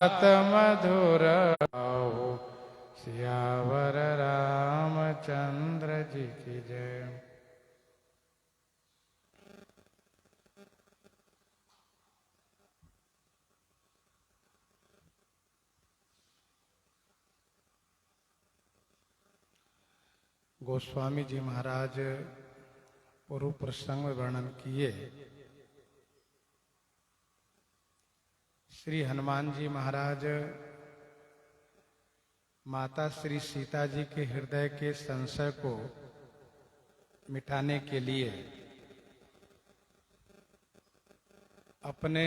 मधुर हो सियावर रामचंद्र जी की जय। गोस्वामी जी महाराज पूर्व प्रसंग में वर्णन किए। श्री हनुमान जी महाराज माता श्री सीता जी के हृदय के संशय को मिटाने के लिए अपने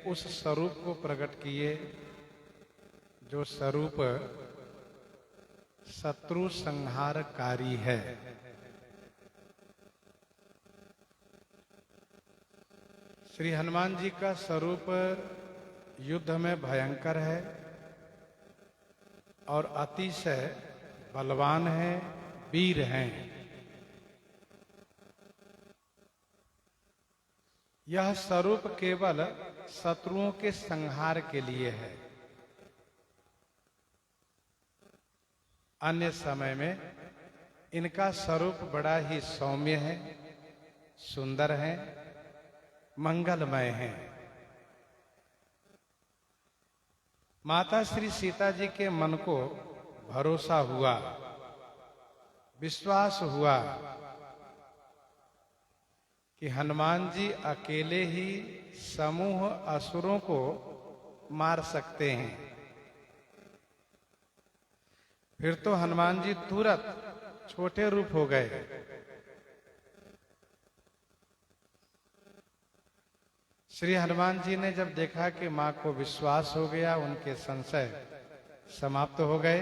उस स्वरूप को प्रकट किए जो स्वरूप शत्रु संहारकारी है। श्री हनुमान जी का स्वरूप युद्ध में भयंकर है और अतिशय बलवान है, वीर हैं। यह स्वरूप केवल शत्रुओं के संहार के लिए है। अन्य समय में इनका स्वरूप बड़ा ही सौम्य है, सुंदर है, मंगलमय है। माता श्री सीता जी के मन को भरोसा हुआ, विश्वास हुआ कि हनुमान जी अकेले ही समूह असुरों को मार सकते हैं। फिर तो हनुमान जी तुरंत छोटे रूप हो गए। श्री हनुमान जी ने जब देखा कि मां को विश्वास हो गया, उनके संशय समाप्त हो गए,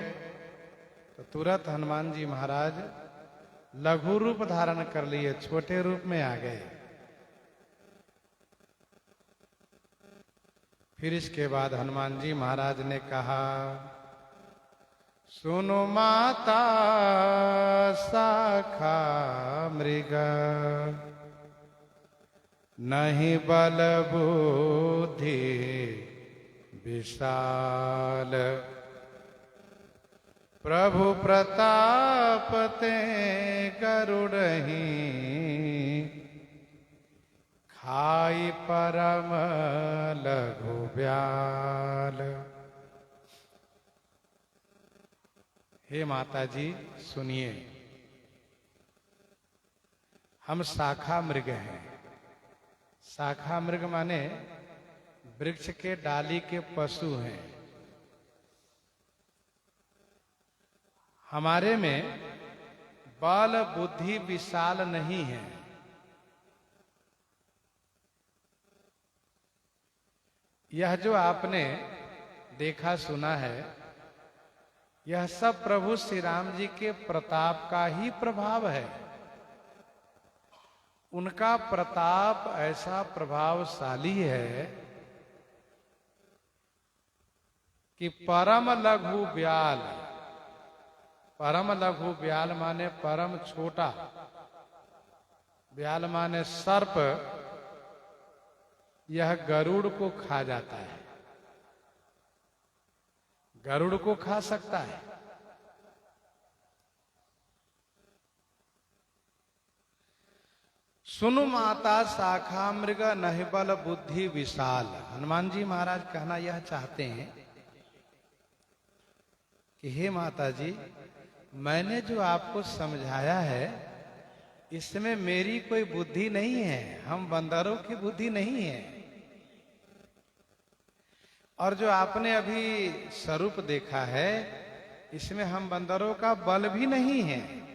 तो तुरंत हनुमान जी महाराज लघु रूप धारण कर लिए, छोटे रूप में आ गए। फिर इसके बाद हनुमान जी महाराज ने कहा, सुनो माता शाखा मृग, नहीं बल बुद्धि विशाल, प्रभु प्रताप ते गरुड़हि, खाई परम लघु ब्याल। हे माता जी सुनिए, हम शाखा मृग हैं। शाखा मृग माने वृक्ष के डाली के पशु हैं। हमारे में बल बुद्धि विशाल नहीं है। यह जो आपने देखा सुना है, यह सब प्रभु श्री राम जी के प्रताप का ही प्रभाव है। उनका प्रताप ऐसा प्रभावशाली है कि परम लघु ब्याल, परम लघु ब्याल माने परम छोटा, ब्याल माने सर्प, यह गरुड़ को खा जाता है, गरुड़ को खा सकता है। सुनु माता शाखा मृग, नहीं बल बुद्धि विशाल। हनुमान जी महाराज कहना यह चाहते हैं कि हे माता जी, मैंने जो आपको समझाया है इसमें मेरी कोई बुद्धि नहीं है, हम बंदरों की बुद्धि नहीं है। और जो आपने अभी स्वरूप देखा है, इसमें हम बंदरों का बल भी नहीं है।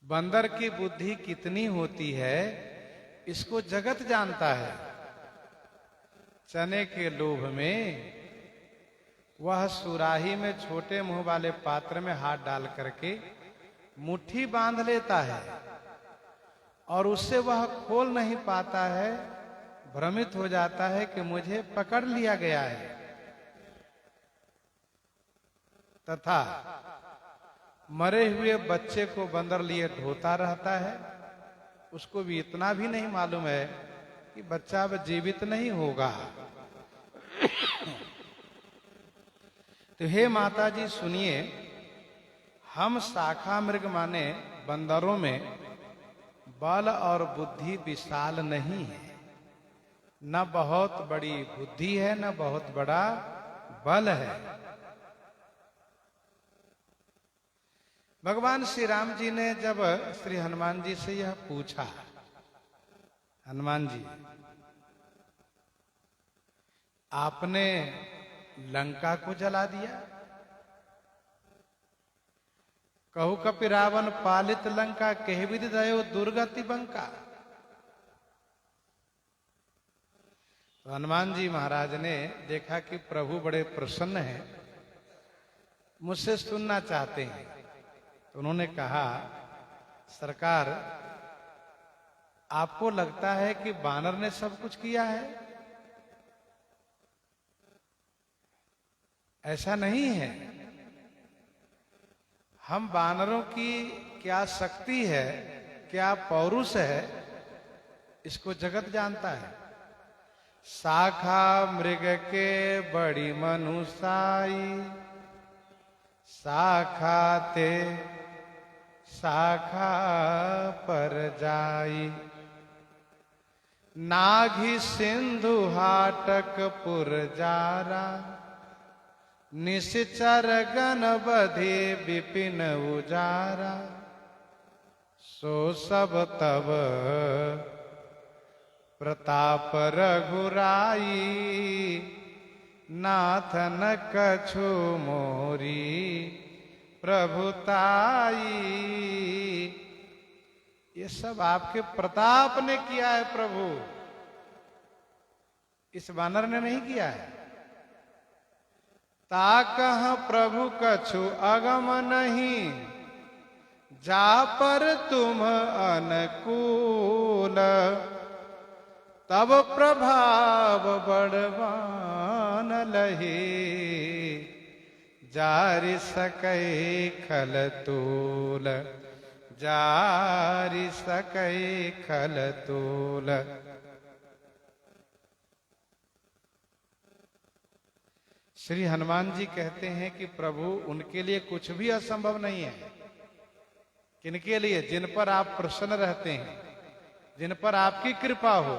बंदर की बुद्धि कितनी होती है इसको जगत जानता है। चने के लोभ में वह सुराही में छोटे मुंह वाले पात्र में हाथ डाल करके मुट्ठी बांध लेता है और उससे वह खोल नहीं पाता है, भ्रमित हो जाता है कि मुझे पकड़ लिया गया है। तथा मरे हुए बच्चे को बंदर लिए ढोता रहता है, उसको भी इतना भी नहीं मालूम है कि बच्चा अब जीवित नहीं होगा। तो हे माता जी सुनिए, हम शाखा मृग माने बंदरों में बल और बुद्धि विशाल नहीं है, न बहुत बड़ी बुद्धि है न बहुत बड़ा बल है। भगवान श्री राम जी ने जब श्री हनुमान जी से यह पूछा, हनुमान जी आपने लंका को जला दिया, कहु कपि रावण पालित लंका कह विधि दयो दुर्गति बंका। तो हनुमान जी महाराज ने देखा कि प्रभु बड़े प्रसन्न हैं, मुझसे सुनना चाहते हैं। तो उन्होंने कहा, सरकार आपको लगता है कि बानर ने सब कुछ किया है? ऐसा नहीं है। हम बानरों की क्या शक्ति है, क्या पौरुष है, इसको जगत जानता है। शाखा मृग के बड़ी मनुसाई, शाखा ते शाखा पर जाई, नाघी सिंधु हाटक पुर जारा, निश्चर गण बधे विपिन उजारा, सो सब तब प्रताप रघुराई, नाथन कछु मोरी प्रभुताई। ये सब आपके प्रताप ने किया है प्रभु, इस वानर ने नहीं किया है। ताकह प्रभु कछु अगम नहीं, जा पर तुम अनुकूल, तब प्रभाव बड़वान लही, जारि सकै खल तूल, जारि सकै खल तूल। श्री हनुमान जी कहते हैं कि प्रभु उनके लिए कुछ भी असंभव नहीं है। किनके लिए? जिन पर आप प्रसन्न रहते हैं, जिन पर आपकी कृपा हो।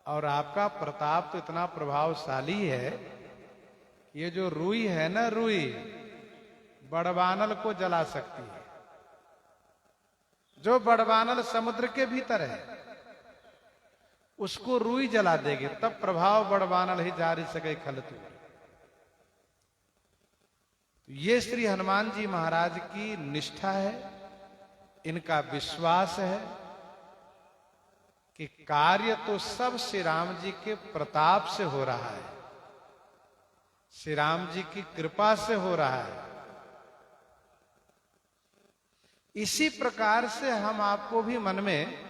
और आपका प्रताप तो इतना प्रभावशाली है, ये जो रुई है ना, रुई बड़वानल को जला सकती है। जो बड़वानल समुद्र के भीतर है उसको रुई जला देगी, तब प्रभाव बड़वानल ही जारी सके खलतू। ये श्री हनुमान जी महाराज की निष्ठा है, इनका विश्वास है कि कार्य तो सब श्री राम जी के प्रताप से हो रहा है, श्री राम जी की कृपा से हो रहा है। इसी प्रकार से हम आपको भी मन में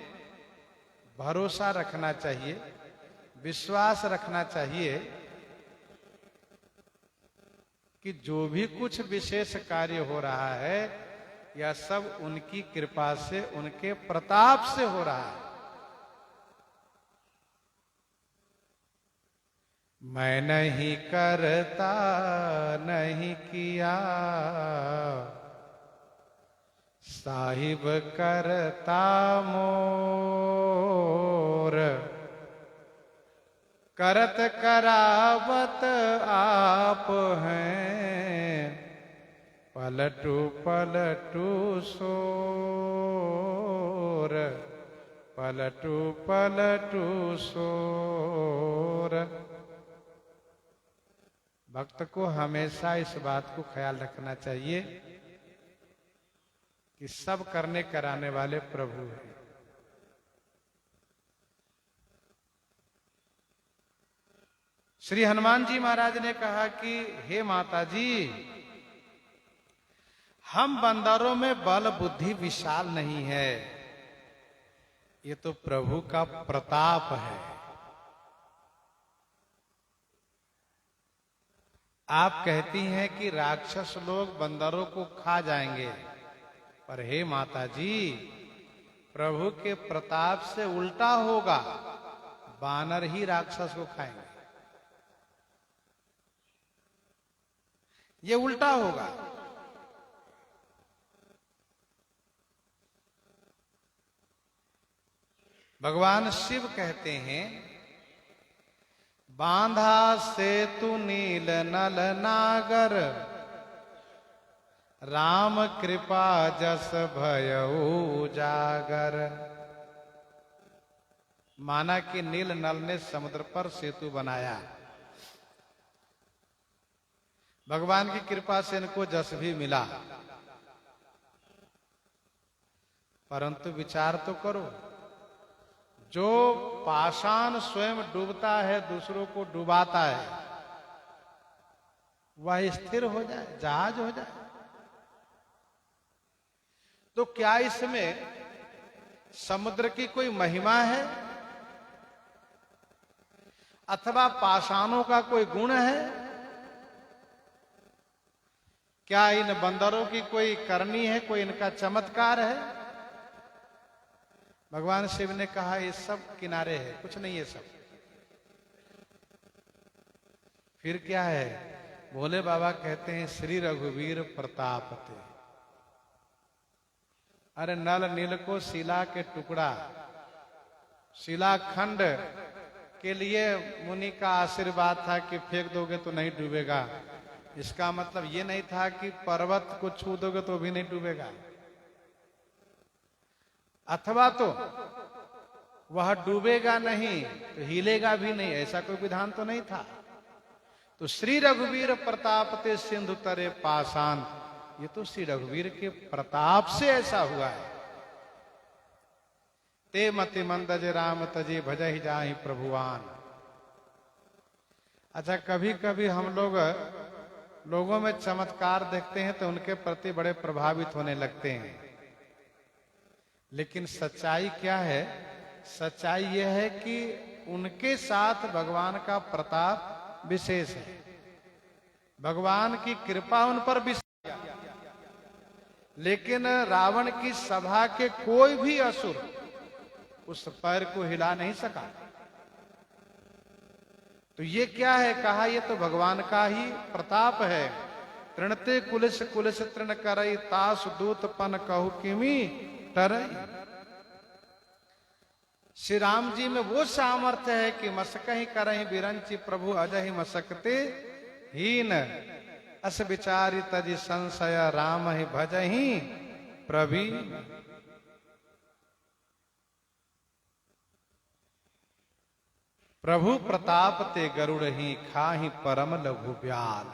भरोसा रखना चाहिए, विश्वास रखना चाहिए कि जो भी कुछ विशेष कार्य हो रहा है, यह सब उनकी कृपा से, उनके प्रताप से हो रहा है। मैं नहीं करता, नहीं किया, साहिब करता मोर, करत करावत आप हैं, पलटू पलटू सोर, पलटू पलटू सोर। भक्त को हमेशा इस बात को ख्याल रखना चाहिए कि सब करने कराने वाले प्रभु हैं। श्री हनुमान जी महाराज ने कहा कि हे माता जी, हम बंदरों में बल बुद्धि विशाल नहीं है, ये तो प्रभु का प्रताप है। आप कहती हैं कि राक्षस लोग बंदरों को खा जाएंगे, पर हे माता जी, प्रभु के प्रताप से उल्टा होगा, बानर ही राक्षस को खाएंगे। ये उल्टा होगा। भगवान शिव कहते हैं, बांधा सेतु नील नल नागर, राम कृपा जस भयउ जागर। माना कि नील नल ने समुद्र पर सेतु बनाया, भगवान की कृपा से इनको जस भी मिला, परंतु विचार तो करो, जो पाषाण स्वयं डूबता है, दूसरों को डुबाता है, वह स्थिर हो जाए, जहाज हो जाए। तो क्या इसमें समुद्र की कोई महिमा है, अथवा पाषाणों का कोई गुण है? क्या इन बंदरों की कोई करनी है, कोई इनका चमत्कार है? भगवान शिव ने कहा, ये सब किनारे है, कुछ नहीं है सब। फिर क्या है? भोले बाबा कहते हैं, श्री रघुवीर प्रताप ते। अरे नल नील को शिला के टुकड़ा, शिलाखंड के लिए मुनि का आशीर्वाद था कि फेंक दोगे तो नहीं डूबेगा। इसका मतलब ये नहीं था कि पर्वत को छू दोगे तो भी नहीं डूबेगा, अथवा तो वह डूबेगा नहीं तो हिलेगा भी नहीं, ऐसा कोई विधान तो नहीं था। तो श्री रघुवीर प्रताप ते सिंधु तरे पाषाण, ये तो श्री रघुवीर के प्रताप से ऐसा हुआ है। ते मति मंदज राम तजे भजहि जाहि प्रभुवान। अच्छा, कभी कभी हम लोगों में चमत्कार देखते हैं तो उनके प्रति बड़े प्रभावित होने लगते हैं, लेकिन सच्चाई क्या है? सच्चाई यह है कि उनके साथ भगवान का प्रताप विशेष है, भगवान की कृपा उन पर विशेष। लेकिन रावण की सभा के कोई भी असुर उस पैर को हिला नहीं सका। तो ये क्या है? कहा ये तो भगवान का ही प्रताप है। तृणते कुलिस कुलिस तृण करई, तास दूत पन कहु किमी तरई। श्री राम जी में वो सामर्थ्य है कि मसकहि करहि बिरंचि, प्रभु अजहि मसकते हीन। अस विचारि तजि संशय, राम ही भजहि प्रवीण। प्रभु प्रताप ते गरुड़ ही, खाहि परम लघु ब्याल।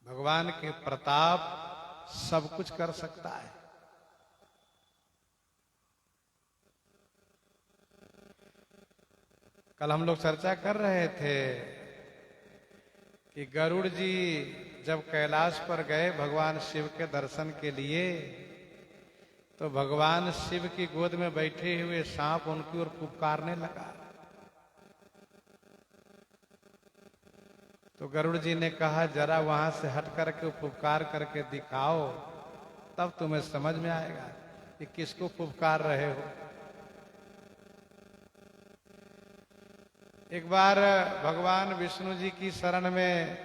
भगवान के प्रताप सब कुछ कर सकता है। कल हम लोग चर्चा कर रहे थे कि गरुड़ जी जब कैलाश पर गए भगवान शिव के दर्शन के लिए, तो भगवान शिव की गोद में बैठे हुए सांप उनकी ओर पुकारने लगा। तो गरुड़ जी ने कहा, जरा वहां से हट करके पुकार करके दिखाओ, तब तुम्हें समझ में आएगा कि किसको पुकार रहे हो। एक बार भगवान विष्णु जी की शरण में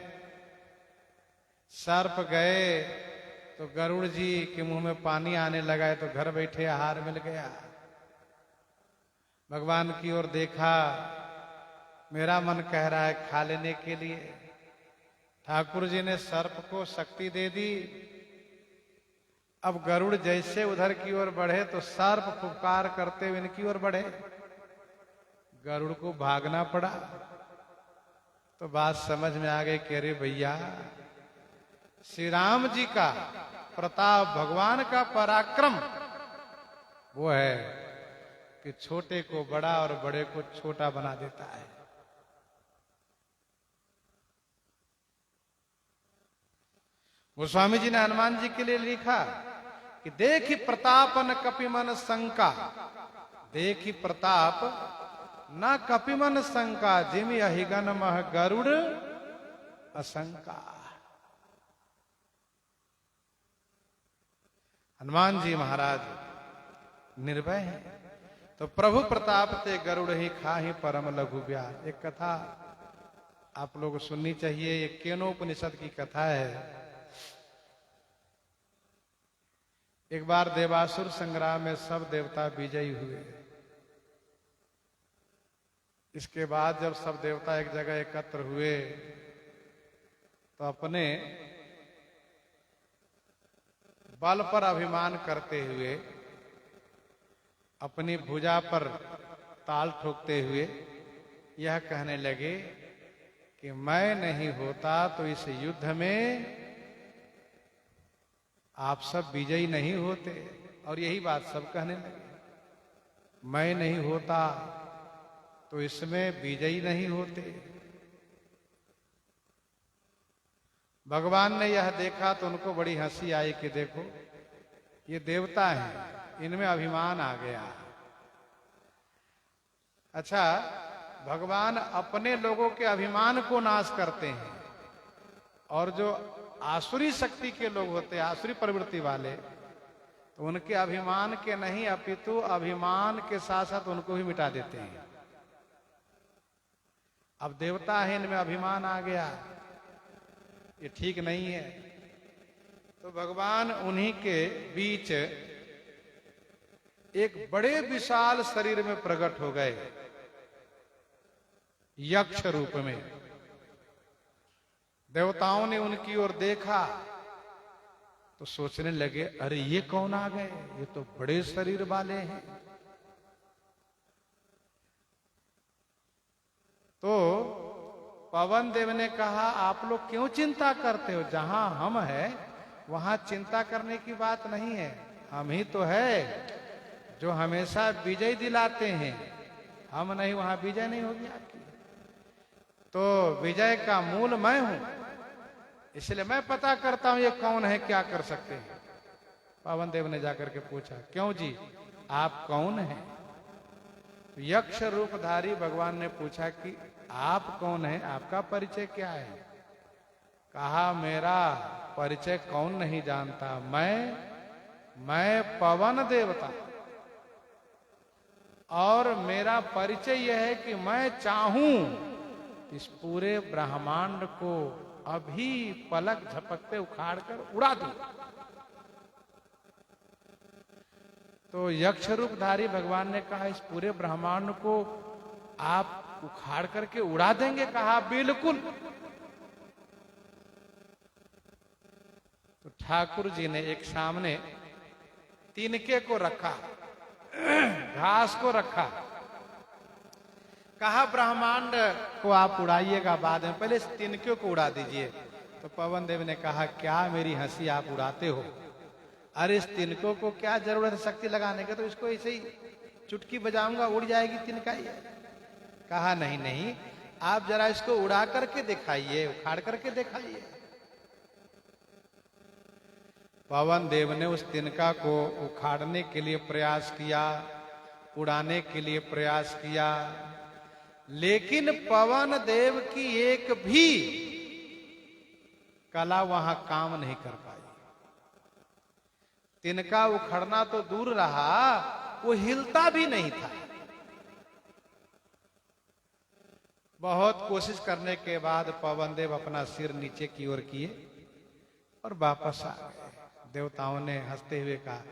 सर्प गए, तो गरुड़ जी के मुंह में पानी आने लगा, तो घर बैठे आहार मिल गया। भगवान की ओर देखा, मेरा मन कह रहा है खा लेने के लिए। ठाकुर जी ने सर्प को शक्ति दे दी। अब गरुड़ जैसे उधर की ओर बढ़े तो सर्प फुफकार करते हुए इनकी ओर बढ़े, गरुड़ को भागना पड़ा। तो बात समझ में आ गई कि अरे भैया, श्री राम जी का प्रताप, भगवान का पराक्रम वो है कि छोटे को बड़ा और बड़े को छोटा बना देता है। गोस्वामी जी ने हनुमान जी के लिए लिखा कि देखी प्रताप न कपिमन शंका, देखी प्रताप न कपिमन शंका, जिमि अहिगन मह गरुड़ असंका। हनुमान जी महाराज निर्भय हैं। तो प्रभु प्रताप ते गरुड़ ही खाहि परम लघु ब्याह। एक कथा आप लोग सुननी चाहिए, ये केनोपनिषद की कथा है। एक बार देवासुर संग्राम में सब देवता विजयी हुए। इसके बाद जब सब देवता एक जगह एकत्र हुए तो अपने बल पर अभिमान करते हुए, अपनी भुजा पर ताल ठोकते हुए यह कहने लगे कि मैं नहीं होता तो इस युद्ध में आप सब विजयी नहीं होते। और यही बात सब कहने लगे, मैं नहीं होता तो इसमें विजयी नहीं होते। भगवान ने यह देखा तो उनको बड़ी हंसी आई कि देखो ये देवता हैं, इनमें अभिमान आ गया। अच्छा, भगवान अपने लोगों के अभिमान को नाश करते हैं, और जो आसुरी शक्ति के लोग होते हैं, आसुरी प्रवृत्ति वाले, तो उनके अभिमान के नहीं अपितु अभिमान के साथ साथ उनको भी मिटा देते हैं। अब देवता है, इनमें अभिमान आ गया, ये ठीक नहीं है। तो भगवान उन्हीं के बीच एक बड़े विशाल शरीर में प्रकट हो गए, यक्ष रूप में। देवताओं ने उनकी ओर देखा तो सोचने लगे, अरे ये कौन आ गए, ये तो बड़े शरीर वाले हैं। तो पवन देव ने कहा, आप लोग क्यों चिंता करते हो, जहां हम हैं वहां चिंता करने की बात नहीं है। हम ही तो है जो हमेशा विजय दिलाते हैं, हम नहीं, वहां विजय नहीं होगी आपकी। तो विजय का मूल मैं हूं, इसलिए मैं पता करता हूं ये कौन है, क्या कर सकते हैं। पवन देव ने जाकर के पूछा, क्यों जी आप कौन हैं? तो यक्ष रूपधारी भगवान ने पूछा कि आप कौन हैं, आपका परिचय क्या है? कहा, मेरा परिचय कौन नहीं जानता, मैं पवन देवता, और मेरा परिचय यह है कि मैं चाहूं इस पूरे ब्रह्मांड को अभी पलक झपकते उखाड़ कर उड़ा दूं। तो यक्ष रूपधारी भगवान ने कहा, इस पूरे ब्रह्मांड को आप उखाड़ करके उड़ा देंगे? कहा, बिल्कुल। तो ठाकुर जी ने एक सामने तिनके को रखा, घास को रखा, कहा ब्रह्मांड को आप उड़ाइएगा बाद में, पहले इस तिनके को उड़ा दीजिए। तो पवन देव ने कहा, क्या मेरी हंसी आप उड़ाते हो? अरे इस तिनकों को क्या जरूरत है शक्ति लगाने की, तो इसको ऐसे ही चुटकी बजाऊंगा उड़ जाएगी तिनका ही। कहा, नहीं नहीं, आप जरा इसको उड़ा करके दिखाइए, उखाड़ करके दिखाइए। पवन देव ने उस तिनका को उखाड़ने के लिए प्रयास किया, उड़ाने के लिए प्रयास किया, लेकिन पवन देव की एक भी कला वहां काम नहीं कर पाई। तिनका उखड़ना तो दूर रहा, वो हिलता भी नहीं था। बहुत कोशिश करने के बाद पवन देव अपना सिर नीचे की ओर किए और वापस आ गए। देवताओं ने हंसते हुए कहा,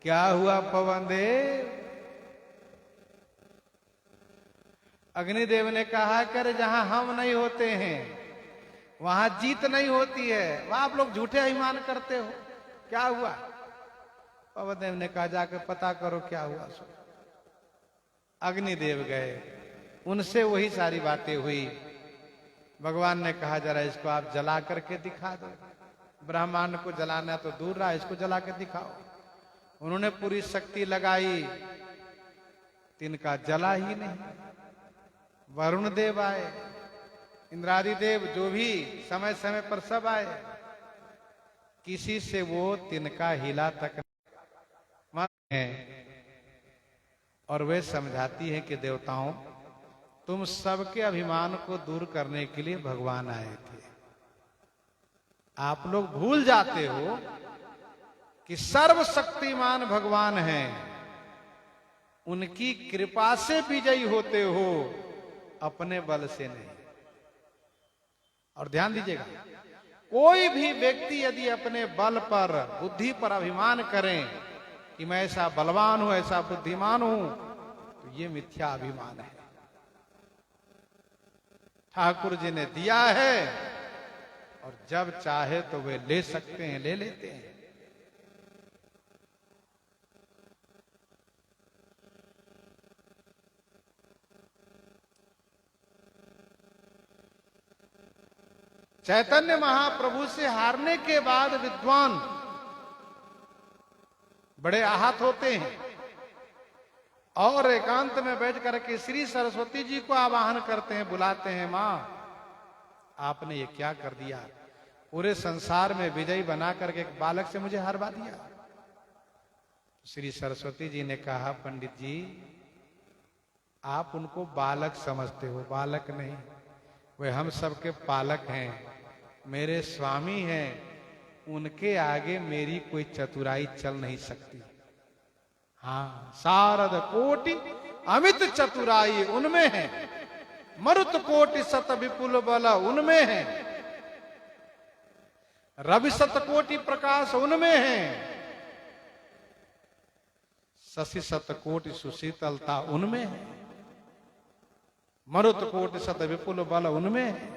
क्या हुआ पवन देव? अग्निदेव ने कहा, कर जहां हम नहीं होते हैं वहां जीत नहीं होती है, वहां आप लोग झूठे अभिमान करते हो, क्या हुआ? पवन देव ने कहा, जाकर पता करो क्या हुआ। सो अग्निदेव गए, उनसे वही सारी बातें हुई। भगवान ने कहा, जरा इसको आप जला करके दिखा दो। ब्रह्मांड को जलाना तो दूर रहा, इसको जला के दिखाओ। उन्होंने पूरी शक्ति लगाई, तिनका जला ही नहीं। वरुण देव आए, इंद्रादि देव, जो भी समय समय पर सब आए, किसी से वो तिनका हिला तक है। और वे समझाती है कि देवताओं, तुम सबके अभिमान को दूर करने के लिए भगवान आए थे। आप लोग भूल जाते हो कि सर्वशक्तिमान भगवान हैं, उनकी कृपा से विजयी होते हो, अपने बल से नहीं। और ध्यान दीजिएगा, कोई भी व्यक्ति यदि अपने बल पर, बुद्धि पर अभिमान करें कि मैं ऐसा बलवान हूं, ऐसा बुद्धिमान हूं, तो ये मिथ्या अभिमान है। ठाकुर जी ने दिया है और जब चाहे तो वे ले सकते हैं, ले लेते हैं। चैतन्य महाप्रभु से हारने के बाद विद्वान बड़े आहत होते हैं और एकांत में बैठ करके श्री सरस्वती जी को आवाहन करते हैं, बुलाते हैं, मां आपने ये क्या कर दिया, पूरे संसार में विजयी बना करके एक बालक से मुझे हरवा दिया। श्री सरस्वती जी ने कहा, पंडित जी आप उनको बालक समझते हो, बालक नहीं, वे हम सबके पालक हैं, मेरे स्वामी हैं, उनके आगे मेरी कोई चतुराई चल नहीं सकती। हाँ, शारद कोटि अमित चतुराई उनमें है, मरुत कोटि सत विपुल बल उनमें है, रवि सत कोटि प्रकाश उनमें है, शशि सत कोटि सुशीतलता उनमें है, मरुत कोटि सत विपुल बल उनमें है।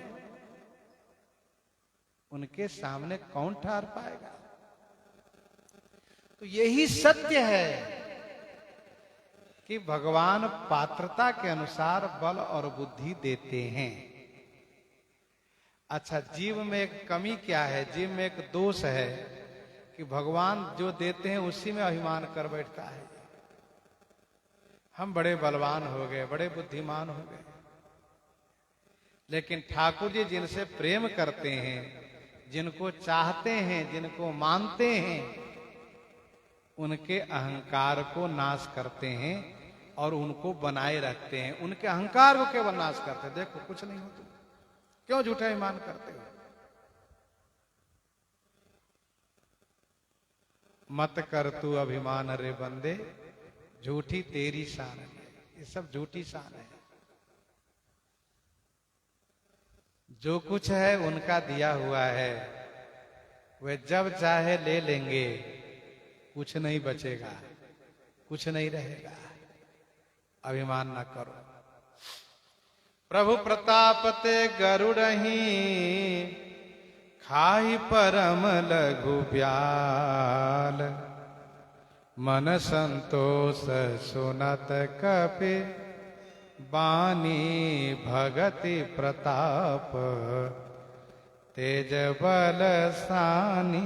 उनके सामने कौन ठहर पाएगा? तो यही सत्य है कि भगवान पात्रता के अनुसार बल और बुद्धि देते हैं। अच्छा, जीव में एक कमी क्या है, जीव में एक दोष है कि भगवान जो देते हैं उसी में अभिमान कर बैठता है। हम बड़े बलवान हो गए, बड़े बुद्धिमान हो गए, लेकिन ठाकुर जी जिनसे प्रेम करते हैं, जिनको चाहते हैं, जिनको मानते हैं, उनके अहंकार को नाश करते हैं और उनको बनाए रखते हैं। उनके अहंकार को केवल नाश करते हैं। देखो कुछ नहीं होता, क्यों झूठा ईमान करते हो? मत कर तू अभिमान रे बंदे, झूठी तेरी शान है। ये सब झूठी शान है। जो कुछ है उनका दिया हुआ है, वे जब चाहे ले लेंगे, कुछ नहीं बचेगा, कुछ नहीं रहेगा। अभिमान न करो। प्रभु प्रताप ते गरुड़ही, खाई परम लघु ब्याल, मन संतोष सुनत कपि, बानी भगति प्रताप, तेज बल सानी।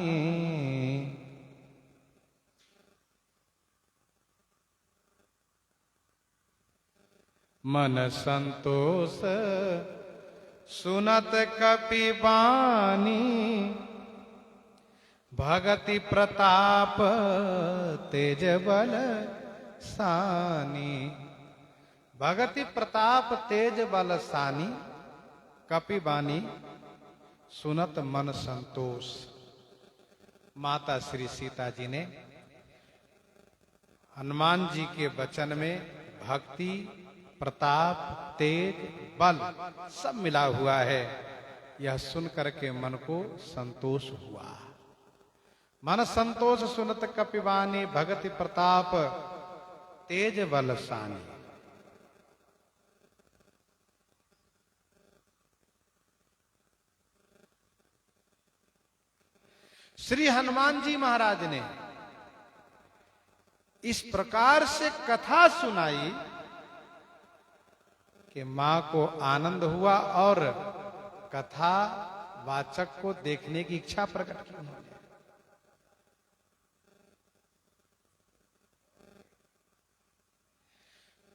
मन संतोष सुनत कपि बानी, भगति प्रताप तेज बल सानी। भगति प्रताप तेज बल सानी, कपि बानी सुनत मन संतोष। माता श्री सीता जी ने हनुमान जी के वचन में भक्ति, प्रताप, तेज, बल सब मिला हुआ है। यह सुन करके मन को संतोष हुआ। मन संतोष सुनत कपिबानी, भगति प्रताप तेज बल सानी। श्री हनुमान जी महाराज ने इस प्रकार से कथा सुनाई कि मां को आनंद हुआ और कथा वाचक को देखने की इच्छा प्रकट की उन्होंने।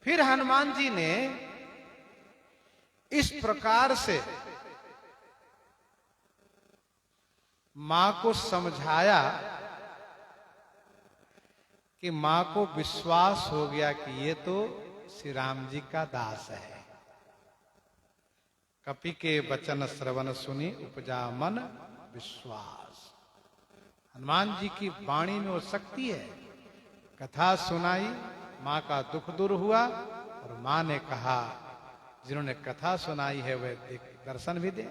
फिर हनुमान जी ने इस प्रकार से मां को समझाया कि मां को विश्वास हो गया कि ये तो श्री राम जी का दास है। कपि के वचन श्रवण सुनी उपजा मन विश्वास। हनुमान जी की वाणी में वो शक्ति है। कथा सुनाई, माँ का दुख दूर हुआ और माँ ने कहा जिन्होंने कथा सुनाई है वे दर्शन भी दें।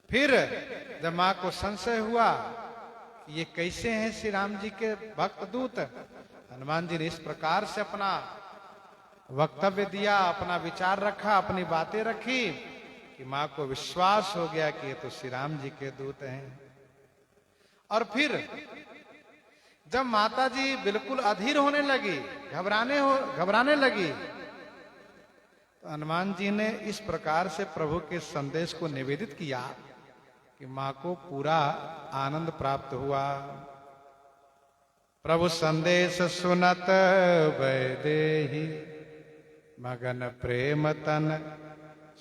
फिर जब माँ को संशय हुआ कि ये कैसे हैं श्री राम जी के भक्त दूत, हनुमान जी ने इस प्रकार से अपना वक्तव्य दिया, अपना विचार रखा, अपनी बातें रखी कि माँ को विश्वास हो गया कि ये तो श्री राम जी के दूत हैं। और फिर जब माता जी बिल्कुल अधीर होने लगी, घबराने लगी, तो हनुमान जी ने इस प्रकार से प्रभु के संदेश को निवेदित किया कि मां को पूरा आनंद प्राप्त हुआ। प्रभु संदेश सुनत वैदेही, मगन प्रेम तन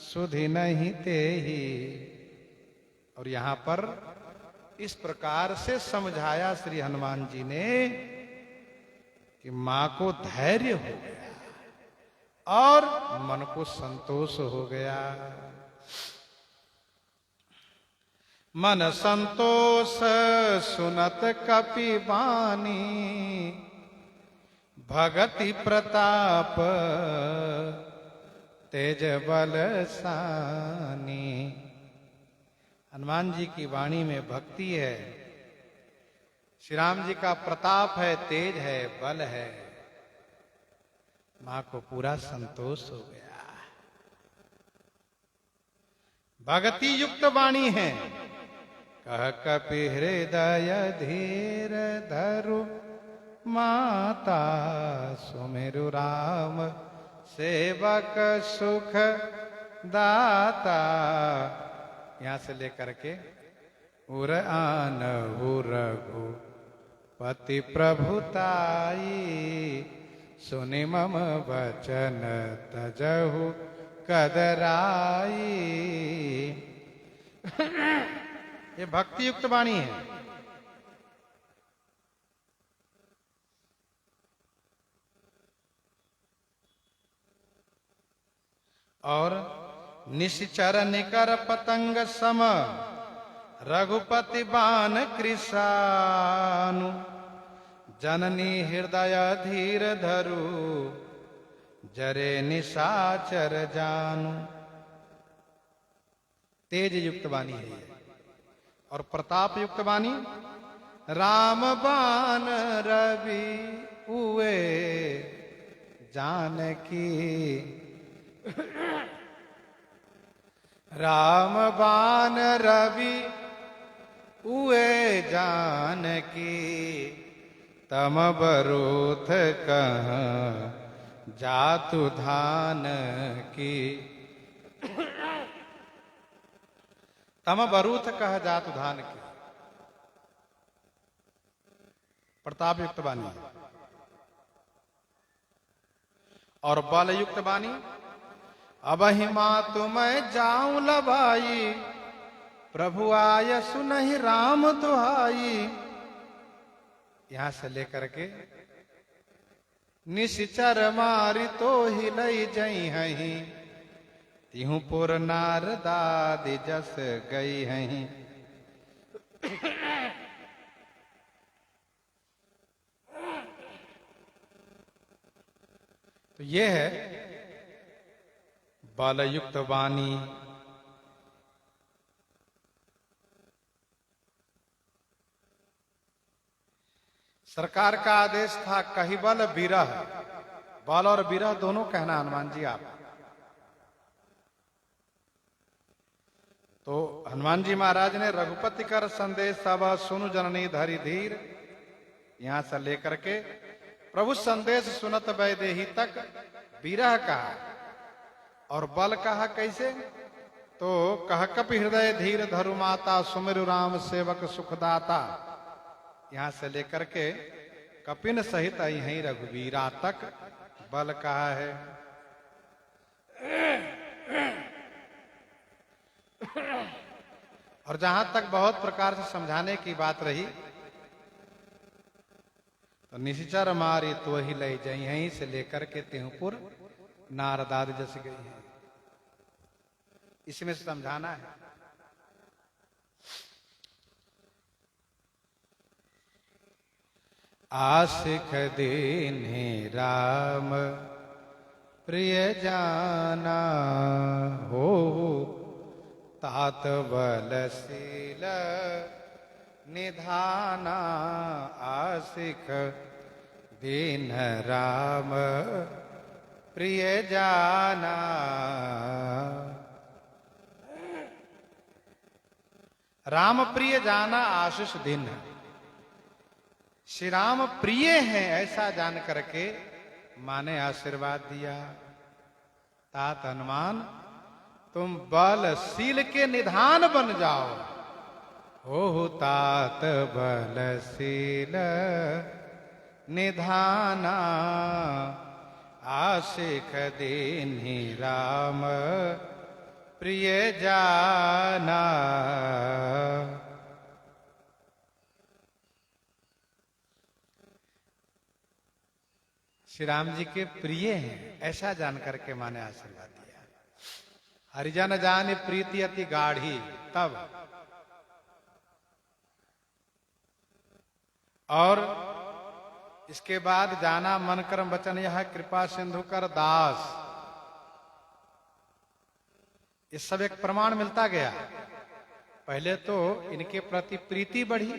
सुधि नहीं तेहि। और यहां पर इस प्रकार से समझाया श्री हनुमान जी ने कि मां को धैर्य हो गया और मन को संतोष हो गया। मन संतोष सुनत कपि बानी, भगति प्रताप तेज बल सानी। हनुमान जी की वाणी में भक्ति है, श्री राम जी का प्रताप है, तेज है, बल है। मां को पूरा संतोष हो गया। भक्ति युक्त वाणी है। कह कपि हृदय धीर धरु, माता सुमिरु राम सेवक सुख दाता। यहां से लेकर के उर आन रघु पति प्रभुताई, सुनि मम वचन तजहु कदराई। ये भक्ति युक्त वाणी है। और निश्चर निकर पतंग सम, रघुपति बान कृषानु। जननी हृदय धीर धरु, जरे निशाचर जानु। तेज युक्त वाणी है और प्रताप युक्त वाणी। राम बान रवि हुए जानकी, राम बान रवि हुए जानकी। तम बरूथ कहाँ जातु धान की। तम बरूथ कह जातु धान की। प्रताप युक्त वाणी और बल युक्त वाणी। अब हिमा तुम्हें जाऊं लबाई, प्रभु आय सुनहि राम दुहाई। यहां से लेकर के निश्चर मारी तो हिलई जई हही, तिहु पुर नारदादि जस गई हही। तो ये है बलयुक्त वाणी। सरकार का आदेश था कही बल विरह, बल और विरह दोनों कहना हनुमान जी आप। तो हनुमान जी महाराज ने रघुपति कर संदेश सब सुनु जननी धरि धीर, यहां से लेकर के प्रभु संदेश सुनत वैदेही तक विरह कहा और बल कहा कैसे। तो कह कपि हृदय धीर धरु, माता सुमिरु राम सेवक सुखदाता। यहां से लेकर के कपिन सहित यहीं रघुवीरा तक बल कहा है। और जहां तक बहुत प्रकार से समझाने की बात रही, तो निश्चर मारी तो ही ले जाई, यहीं से लेकर के तिहुपुर नारदाद जस गई है, इसमें से समझाना है। आशिक दीन्हि राम प्रिय जाना हो, तात बलशील निधाना। आशिक दीन राम प्रिय जाना। राम प्रिय जाना आशीष दिन। श्री राम प्रिय हैं ऐसा जान करके माँ ने आशीर्वाद दिया। तात हनुमान तुम बलशील के निधान बन जाओ। हो तात बलशील निधाना। आशिक दीन्हि राम प्रिय जाना। श्री राम जी के प्रिय हैं ऐसा जानकर के माने आशीर्वाद दिया। हरिजन जान प्रीति अति गाढ़ी तब। और इसके बाद जाना मन कर्म वचन यह कृपा सिंधु कर दास। ये सब एक प्रमाण मिलता गया। पहले तो इनके प्रति प्रीति बढ़ी,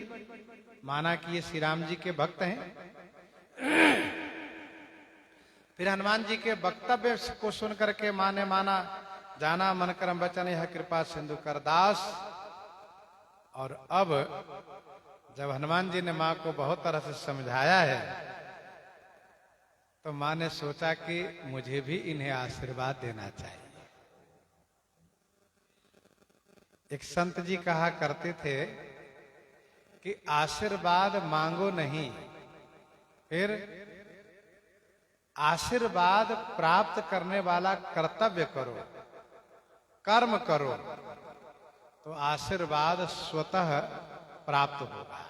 माना कि ये श्री राम जी के भक्त हैं। फिर हनुमान जी के वक्तव्य को सुन करके माँ ने माना जाना मन कर्म वचन यह कृपा सिंधु कर दास। और अब जब हनुमान जी ने माँ को बहुत तरह से समझाया है तो माँ ने सोचा कि मुझे भी इन्हें आशीर्वाद देना चाहिए। एक संत जी कहा करते थे कि आशीर्वाद मांगो नहीं, फिर आशीर्वाद प्राप्त करने वाला कर्तव्य करो, कर्म करो, तो आशीर्वाद स्वतः प्राप्त होगा।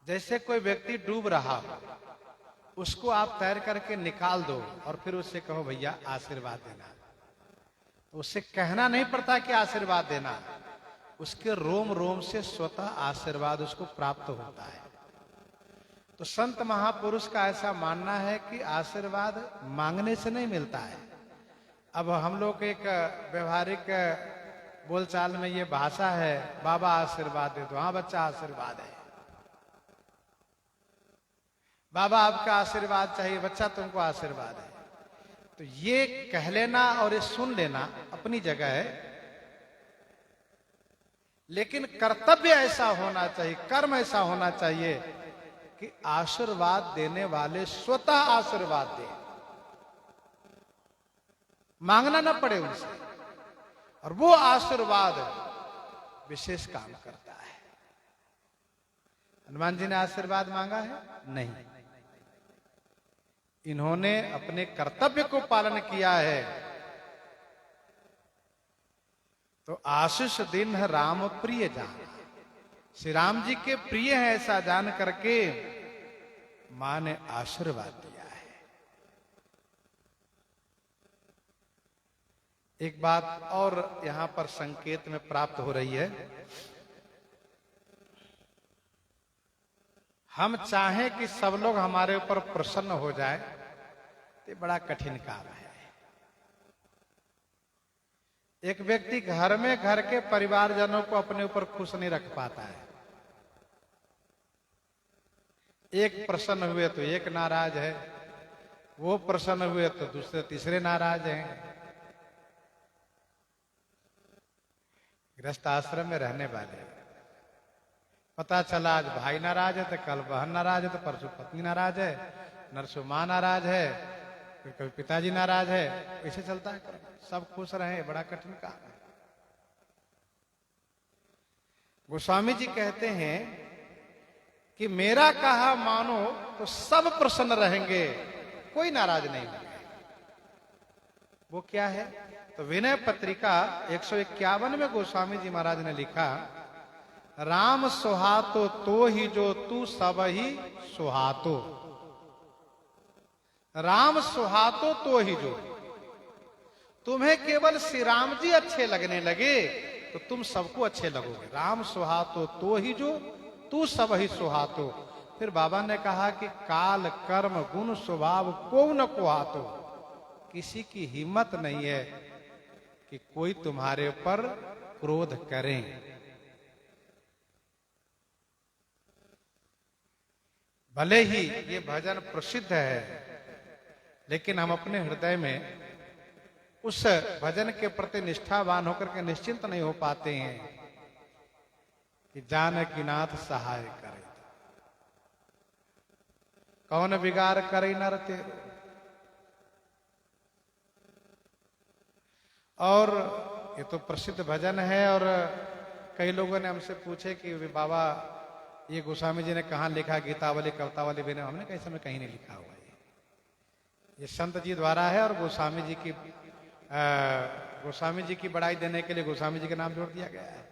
जैसे कोई व्यक्ति डूब रहा हो, उसको आप तैर करके निकाल दो और फिर उससे कहो भैया आशीर्वाद देना, तो उससे कहना नहीं पड़ता कि आशीर्वाद देना, उसके रोम रोम से स्वतः आशीर्वाद उसको प्राप्त होता है। तो संत महापुरुष का ऐसा मानना है कि आशीर्वाद मांगने से नहीं मिलता है। अब हम लोग एक व्यवहारिक बोलचाल में ये भाषा है, बाबा आशीर्वाद दे दो। हाँ बच्चा आशीर्वाद है, बाबा आपका आशीर्वाद चाहिए, बच्चा तुमको आशीर्वाद है। तो ये कह लेना और ये सुन लेना अपनी जगह है, लेकिन कर्तव्य ऐसा होना चाहिए, कर्म ऐसा होना चाहिए कि आशीर्वाद देने वाले स्वतः आशीर्वाद दे, मांगना ना पड़े उनसे, और वो आशीर्वाद विशेष काम करता है। हनुमान जी ने आशीर्वाद मांगा है? नहीं, इन्होंने अपने कर्तव्य को पालन किया है। तो आशीष दिन राम प्रिय जान, श्री राम जी के प्रिय है ऐसा जान करके मां ने आशीर्वाद दिया है। एक बात और यहां पर संकेत में प्राप्त हो रही है। हम चाहें कि सब लोग हमारे ऊपर प्रसन्न हो जाए, तो बड़ा कठिन काम है। एक व्यक्ति घर में घर के परिवारजनों को अपने ऊपर खुश नहीं रख पाता है। एक प्रसन्न हुए तो एक नाराज है, वो प्रसन्न हुए तो दूसरे तीसरे नाराज हैं। गृहस्थ आश्रम में रहने वाले, पता चला आज भाई नाराज है तो कल बहन नाराज है, तो परसों पत्नी नाराज है, नरसों मां नाराज है, फिर कभी पिताजी नाराज है। ऐसे चलता है, सब खुश रहे, बड़ा कठिन काम है। गोस्वामी जी कहते हैं कि मेरा कहा मानो तो सब प्रसन्न रहेंगे, कोई नाराज नहीं होगा। वो क्या है? तो विनय पत्रिका 151 में गोस्वामी जी महाराज ने लिखा, राम सुहातो तो ही जो तू सब ही सुहातो। राम सुहातो तो ही जो, तुम्हें केवल श्री राम जी अच्छे लगने लगे तो तुम सबको अच्छे लगोगे। राम सुहातो तो ही जो तू सब ही सुहातो। फिर बाबा ने कहा कि काल कर्म गुण स्वभाव को न को आतो, किसी की हिम्मत नहीं है कि कोई तुम्हारे ऊपर क्रोध करे। भले ही ये भजन प्रसिद्ध है, लेकिन हम अपने हृदय में उस भजन के प्रति निष्ठावान होकर के निश्चिंत नहीं हो पाते हैं कि जानकी नाथ सहाय करे, कौन बिगाड़ करे नर तेरो। और ये तो प्रसिद्ध भजन है, और कई लोगों ने हमसे पूछे कि बाबा ये गोस्वामी जी ने कहाँ लिखा, गीतावली कवितावली भी ने, हमने कहीं समय कहीं नहीं लिखा हुआ है। ये संत जी द्वारा है, और गोस्वामी जी की बड़ाई देने के लिए गोस्वामी जी का नाम जोड़ दिया गया है।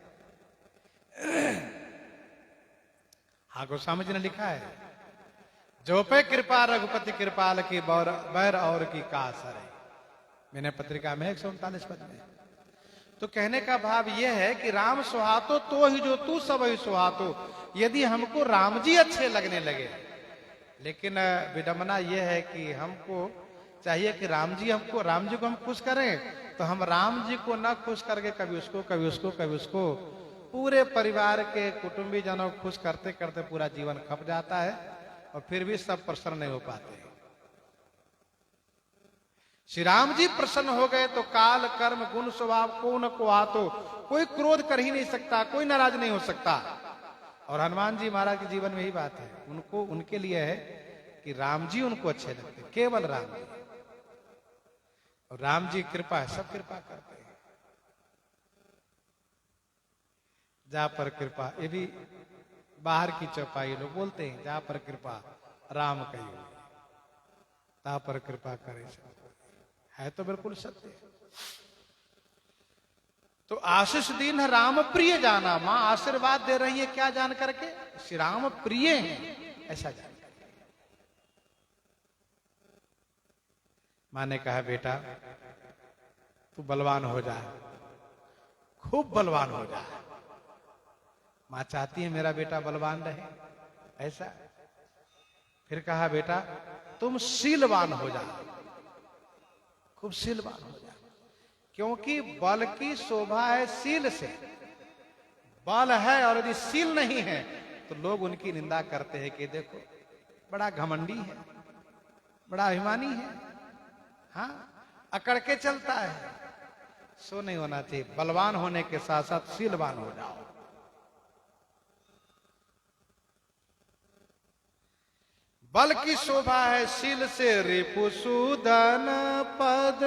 हाँ, गोस्वामी जी ने लिखा है, जो पे कृपा रघुपति कृपाल की बैर और की कासर है, मैंने पत्रिका में 139 पद में। तो कहने का भाव यह है कि राम सुहातो तो ही जो तू सब ही सुहातो। यदि हमको राम जी अच्छे लगने लगे, लेकिन विडंबना यह है कि हमको चाहिए कि राम जी को हम खुश करें, तो हम राम जी को ना खुश करके कभी उसको पूरे परिवार के कुटुंबी जनों को खुश करते करते पूरा जीवन खप जाता है, और फिर भी सब प्रसन्न नहीं हो पाते। श्री राम जी प्रसन्न हो गए तो काल कर्म गुण स्वभाव को न को आतो, कोई क्रोध कर ही नहीं सकता, कोई नाराज नहीं हो सकता। और हनुमान जी महाराज के जीवन में ही बात है, उनके लिए है कि राम जी उनको अच्छे लगते, केवल राम जी। और राम जी कृपा है, सब कृपा करते हैं। जा पर कृपा, ये भी बाहर की चौपाई लोग बोलते हैं, जा पर कृपा राम कही, ता पर कृपा करे सब, है तो बिल्कुल सत्य। तो आशीष दीन राम प्रिय जाना, मां आशीर्वाद दे रही है क्या जान करके, श्री राम प्रिय हैं ऐसा जान करके। मां ने कहा बेटा तू बलवान हो जा, खूब बलवान हो जा। मां चाहती है मेरा बेटा बलवान रहे, ऐसा। फिर कहा बेटा तुम शीलवान हो जा, खूब शीलवान हो जा, क्योंकि बल की शोभा है शील से। बल है और यदि शील नहीं है तो लोग उनकी निंदा करते हैं कि देखो बड़ा घमंडी है, बड़ा अभिमानी है, हाँ अकड़ के चलता है। सो नहीं होना चाहिए, बलवान होने के साथ साथ शीलवान हो जाओ। बल की शोभा है शील से, रिपुसूदन पद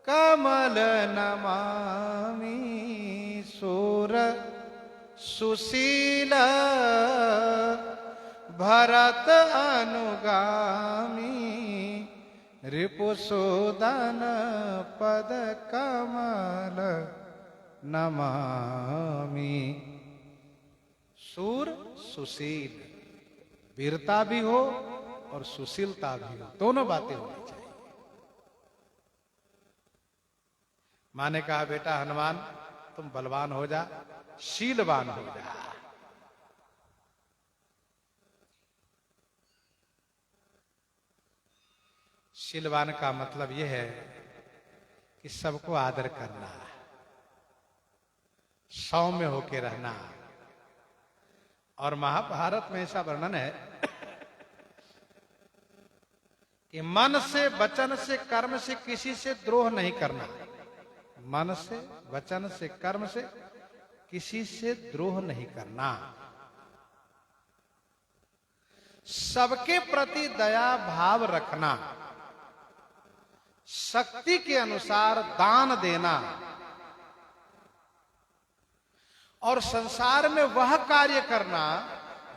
कमल नमामि, सूर सुशील भरत अनुगामी, रिपुसूदन पद कमल नमामि। सूर सुशील, वीरता भी हो और सुशीलता भी हो, दोनों बातें होनी चाहिए। मां ने कहा बेटा हनुमान तुम बलवान हो जा, शीलवान हो जा। शीलवान का मतलब यह है कि सबको आदर करना, सौम्य होके रहना। और महाभारत में ऐसा वर्णन है कि मन से वचन से कर्म से किसी से द्रोह नहीं करना। मन से वचन से कर्म से किसी से द्रोह नहीं करना। सबके प्रति दया भाव रखना, शक्ति के अनुसार दान देना, और संसार में वह कार्य करना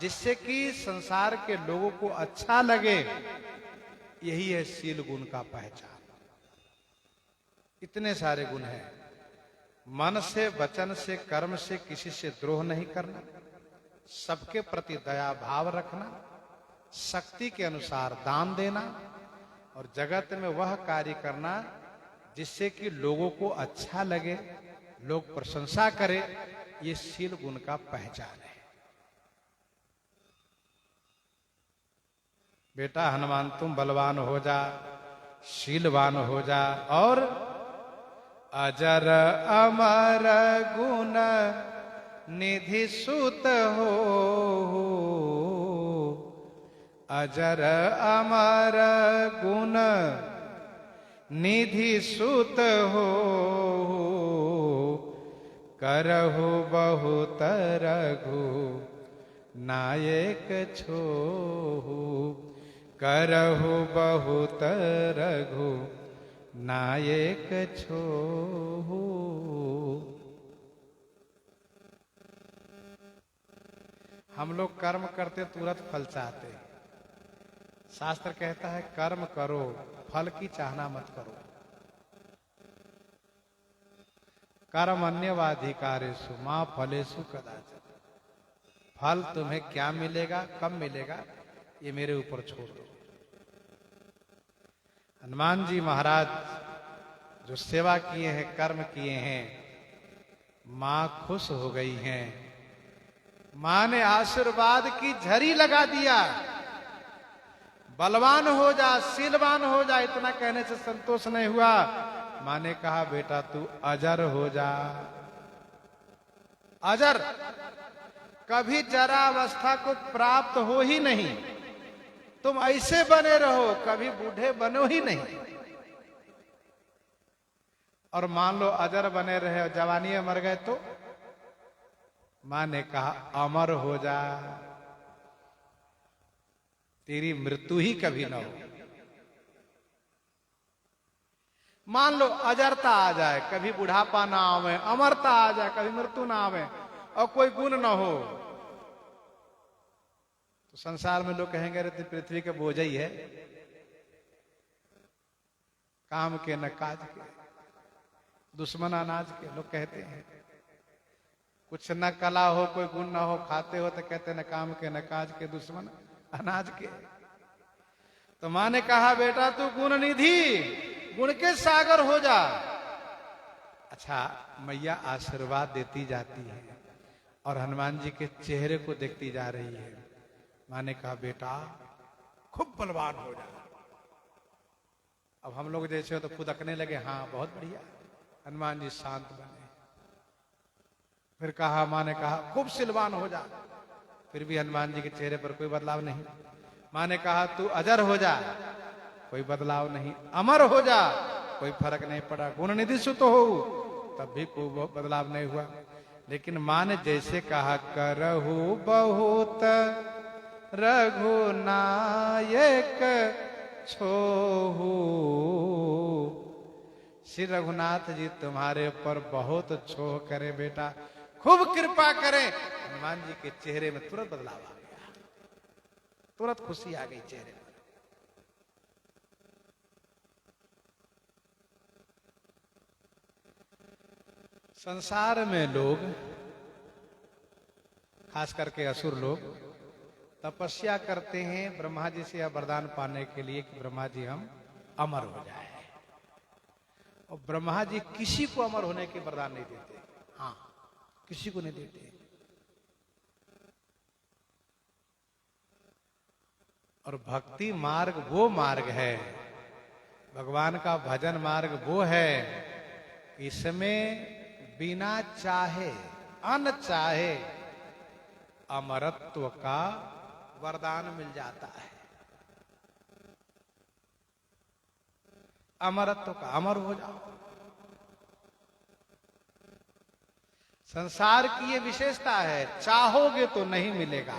जिससे कि संसार के लोगों को अच्छा लगे, यही है शील गुण का पहचान। इतने सारे गुण हैं, मन से वचन से कर्म से किसी से द्रोह नहीं करना, सबके प्रति दया भाव रखना, शक्ति के अनुसार दान देना, और जगत में वह कार्य करना जिससे कि लोगों को अच्छा लगे, लोग प्रशंसा करें, ये शील गुण का पहचान है। बेटा हनुमान तुम बलवान हो जा, शीलवान हो जा, और अजर अमर गुण निधि सुत हो, अजर अमर गुण निधि सुत हो, करहु बहुत रघु नायक छोहु, करहु बहुत रघु नायक छोहु। हम लोग कर्म करते तुरंत फल चाहते। शास्त्र कहता है कर्म करो, फल की चाहना मत करो। कर्मण्यवाधिकारेषु मां फलेषु कदाचन। फल तुम्हें क्या मिलेगा, कब मिलेगा, ये मेरे ऊपर छोड़ दो। हनुमान जी महाराज जो सेवा किए हैं, कर्म किए हैं, मां खुश हो गई हैं। मां ने आशीर्वाद की झरी लगा दिया। बलवान हो जा, शीलवान हो जा, इतना कहने से संतोष नहीं हुआ। मां ने कहा बेटा तू अजर हो जा। अजर, कभी जरा अवस्था को प्राप्त हो ही नहीं। तुम ऐसे बने रहो, कभी बूढ़े बनो ही नहीं। और मान लो अजर बने रहे और जवानी में मर गए तो? मां ने कहा अमर हो जा, तेरी मृत्यु ही कभी न हो। मान लो अजरता आ जाए, कभी बुढ़ापा ना आवे, अमरता आ जाए, कभी मृत्यु ना आवे, और कोई गुण न हो, तो संसार में लोग कहेंगे अरे पृथ्वी के बोझ ही है, काम के न काज के, दुश्मन अनाज के, लोग कहते हैं। कुछ न कला हो, कोई गुण ना हो, खाते हो तो कहते न काम के न काज के, दुश्मन अनाज के। तो मां ने कहा बेटा तू गुण निधि, गुण के सागर हो जा। अच्छा, मैया आशीर्वाद देती जाती है और हनुमान जी के चेहरे को देखती जा रही है। मां ने कहा बेटा खूब बलवान हो जा। अब हम लोग जैसे हो तो फुदकने लगे, हाँ बहुत बढ़िया। हनुमान जी शांत बने। फिर कहा, मां ने कहा खूब सिलवान हो जा। फिर भी हनुमान जी के चेहरे पर कोई बदलाव नहीं। मां ने कहा तू अजर हो जा, कोई बदलाव नहीं। अमर हो जा, कोई फर्क नहीं पड़ा। गुण निधि सुत हो, तब भी कोई बदलाव नहीं हुआ। लेकिन मां ने जैसे कहा करहु बहुत रघुनायक छोहु, श्री रघुनाथ जी तुम्हारे ऊपर बहुत छोह करे बेटा, खूब कृपा करें। हनुमान जी के चेहरे में तुरंत बदलाव आ गया, तुरंत खुशी आ गई चेहरे पर। संसार में लोग, खास करके असुर लोग, तपस्या करते हैं ब्रह्मा जी से यह वरदान पाने के लिए कि ब्रह्मा जी हम अमर हो जाए। और ब्रह्मा जी किसी को अमर होने के वरदान नहीं देते। हाँ, किसी को नहीं देते। और भक्ति मार्ग वो मार्ग है, भगवान का भजन मार्ग वो है, इसमें बिना चाहे, अनचाहे अमरत्व का वरदान मिल जाता है। अमरत्व का, अमर हो जाओ। संसार की ये विशेषता है, चाहोगे तो नहीं मिलेगा।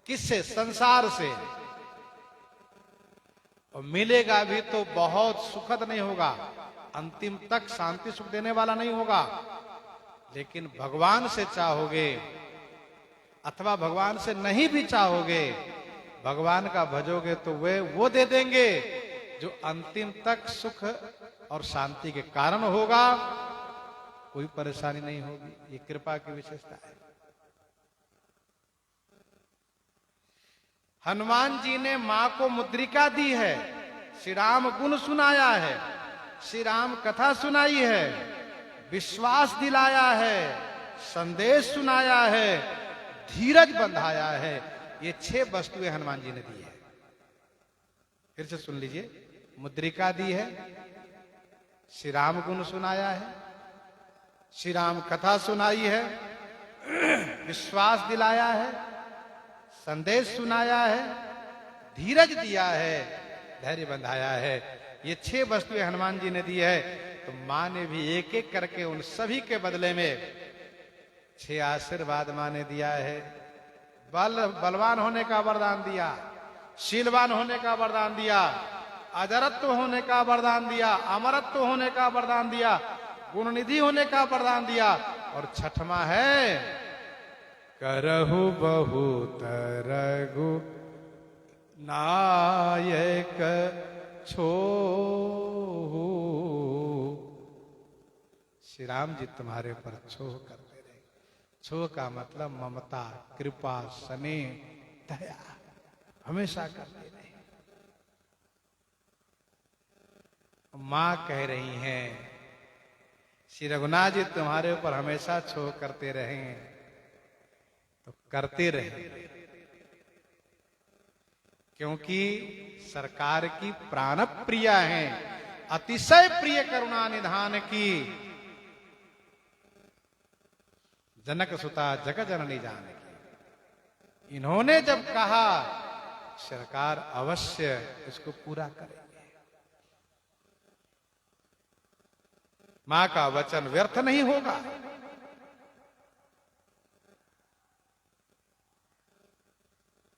किससे? संसार से। और मिलेगा भी तो बहुत सुखद नहीं होगा, अंतिम तक शांति सुख देने वाला नहीं होगा। लेकिन भगवान से चाहोगे, अथवा भगवान से नहीं भी चाहोगे, भगवान का भजोगे तो वे वो दे देंगे जो अंतिम तक सुख और शांति के कारण होगा। कोई परेशानी नहीं होगी। ये कृपा की विशेषता है। हनुमान जी ने मां को मुद्रिका दी है, श्री राम गुण सुनाया है, श्री राम कथा सुनाई है, विश्वास दिलाया है, संदेश सुनाया है, धीरज बंधाया है। ये 6 वस्तुएं हनुमान जी ने दी है। फिर से सुन लीजिए, मुद्रिका दी है, श्री राम गुण सुनाया है, श्री राम कथा सुनाई है, विश्वास दिलाया है, संदेश सुनाया है, धीरज दिया है, धैर्य बंधाया है। ये 6 वस्तुएं हनुमान जी ने दी है। तो मां ने भी एक एक करके उन सभी के बदले में 6 आशीर्वाद मां ने दिया है। बलवान होने का वरदान दिया, शीलवान होने का वरदान दिया, अजरत्व होने का वरदान दिया, अमरत्व होने का वरदान दिया, गुणनिधि होने का वरदान दिया, और छठवां है करहु बहुत रघु नायक छो। श्री राम जी तुम्हारे पर छोह करते रहे। छोह का मतलब ममता, कृपा, स्नेह, दया हमेशा करते रहे। मां कह रही हैं श्री रघुनाथ जी तुम्हारे ऊपर हमेशा छोह करते रहे, तो करते रहे, क्योंकि सरकार की प्राण प्रिया हैं, अतिशय प्रिय करुणा निधान की, जनक सुता जग जननी जानकी। इन्होंने जब कहा सरकार अवश्य इसको पूरा करेंगे। मां का वचन व्यर्थ नहीं होगा।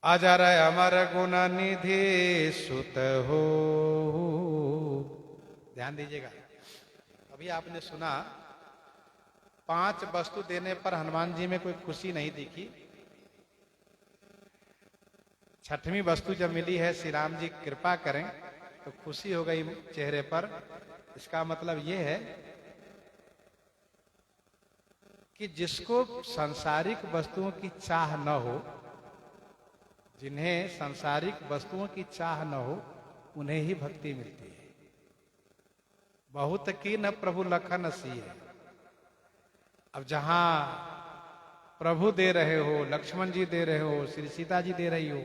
अजर अमर गुण निधि सुत हो। ध्यान दीजिएगा, अभी आपने सुना 5 वस्तु देने पर हनुमान जी में कोई खुशी नहीं दिखी। 6वीं वस्तु जब मिली है, श्री राम जी कृपा करें तो खुशी हो गई चेहरे पर। इसका मतलब यह है कि जिसको सांसारिक वस्तुओं की चाह न हो, जिन्हें सांसारिक वस्तुओं की चाह न हो, उन्हें ही भक्ति मिलती है। बहुत की न प्रभु लखन सिए। अब जहां प्रभु दे रहे हो, लक्ष्मण जी दे रहे हो, श्री सीता जी दे रही हो,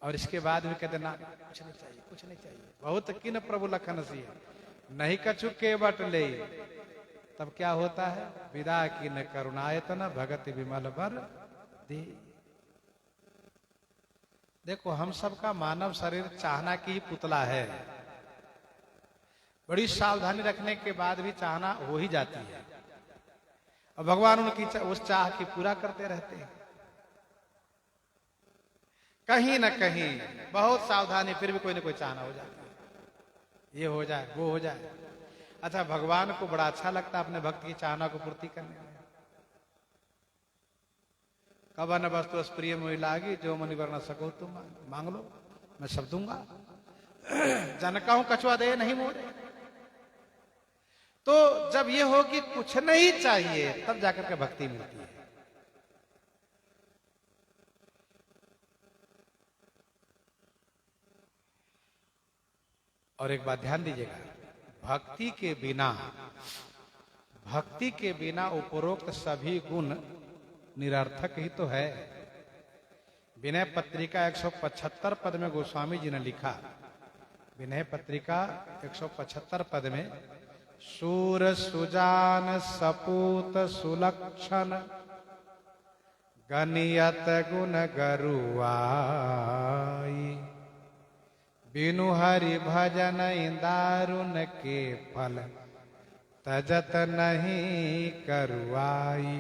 और इसके बाद भी कहते ना कुछ नहीं चाहिए, कुछ नहीं चाहिए। बहुत की न प्रभु लखन सिए, नहीं कछु के बट ले। तब क्या होता है? विदा की न करुणायतन भगत विमल बर दे। देखो, हम सबका मानव शरीर चाहना की पुतला है। बड़ी सावधानी रखने के बाद भी चाहना हो ही जाती है, और भगवान उनकी उस चाह की पूरा करते रहते हैं। कहीं न कहीं बहुत सावधानी, फिर भी कोई न कोई चाहना हो जाती है, ये हो जाए, वो हो जाए। अच्छा, भगवान को बड़ा अच्छा लगता है अपने भक्त की चाहना को पूर्ति करने में। कवन वस्तु प्रिय मोहि लागी, जो मुनि वर न सको तुम मांग लो, मैं सब दूंगा। जन कहूं कछुआ दे नहीं मोरे। तो जब ये हो कि कुछ नहीं चाहिए, तब जाकर के भक्ति मिलती है। और एक बात ध्यान दीजिएगा, भक्ति के बिना उपरोक्त सभी गुण निरर्थक ही तो है। विनय पत्रिका 175 पद में गोस्वामी जी ने लिखा, विनय पत्रिका 175 पद में, सूर सुजान सपूत सुलक्षण गनियत गुण गरुआई, बिनु हरि भजन दारुन के फल तजत नहीं करुआई।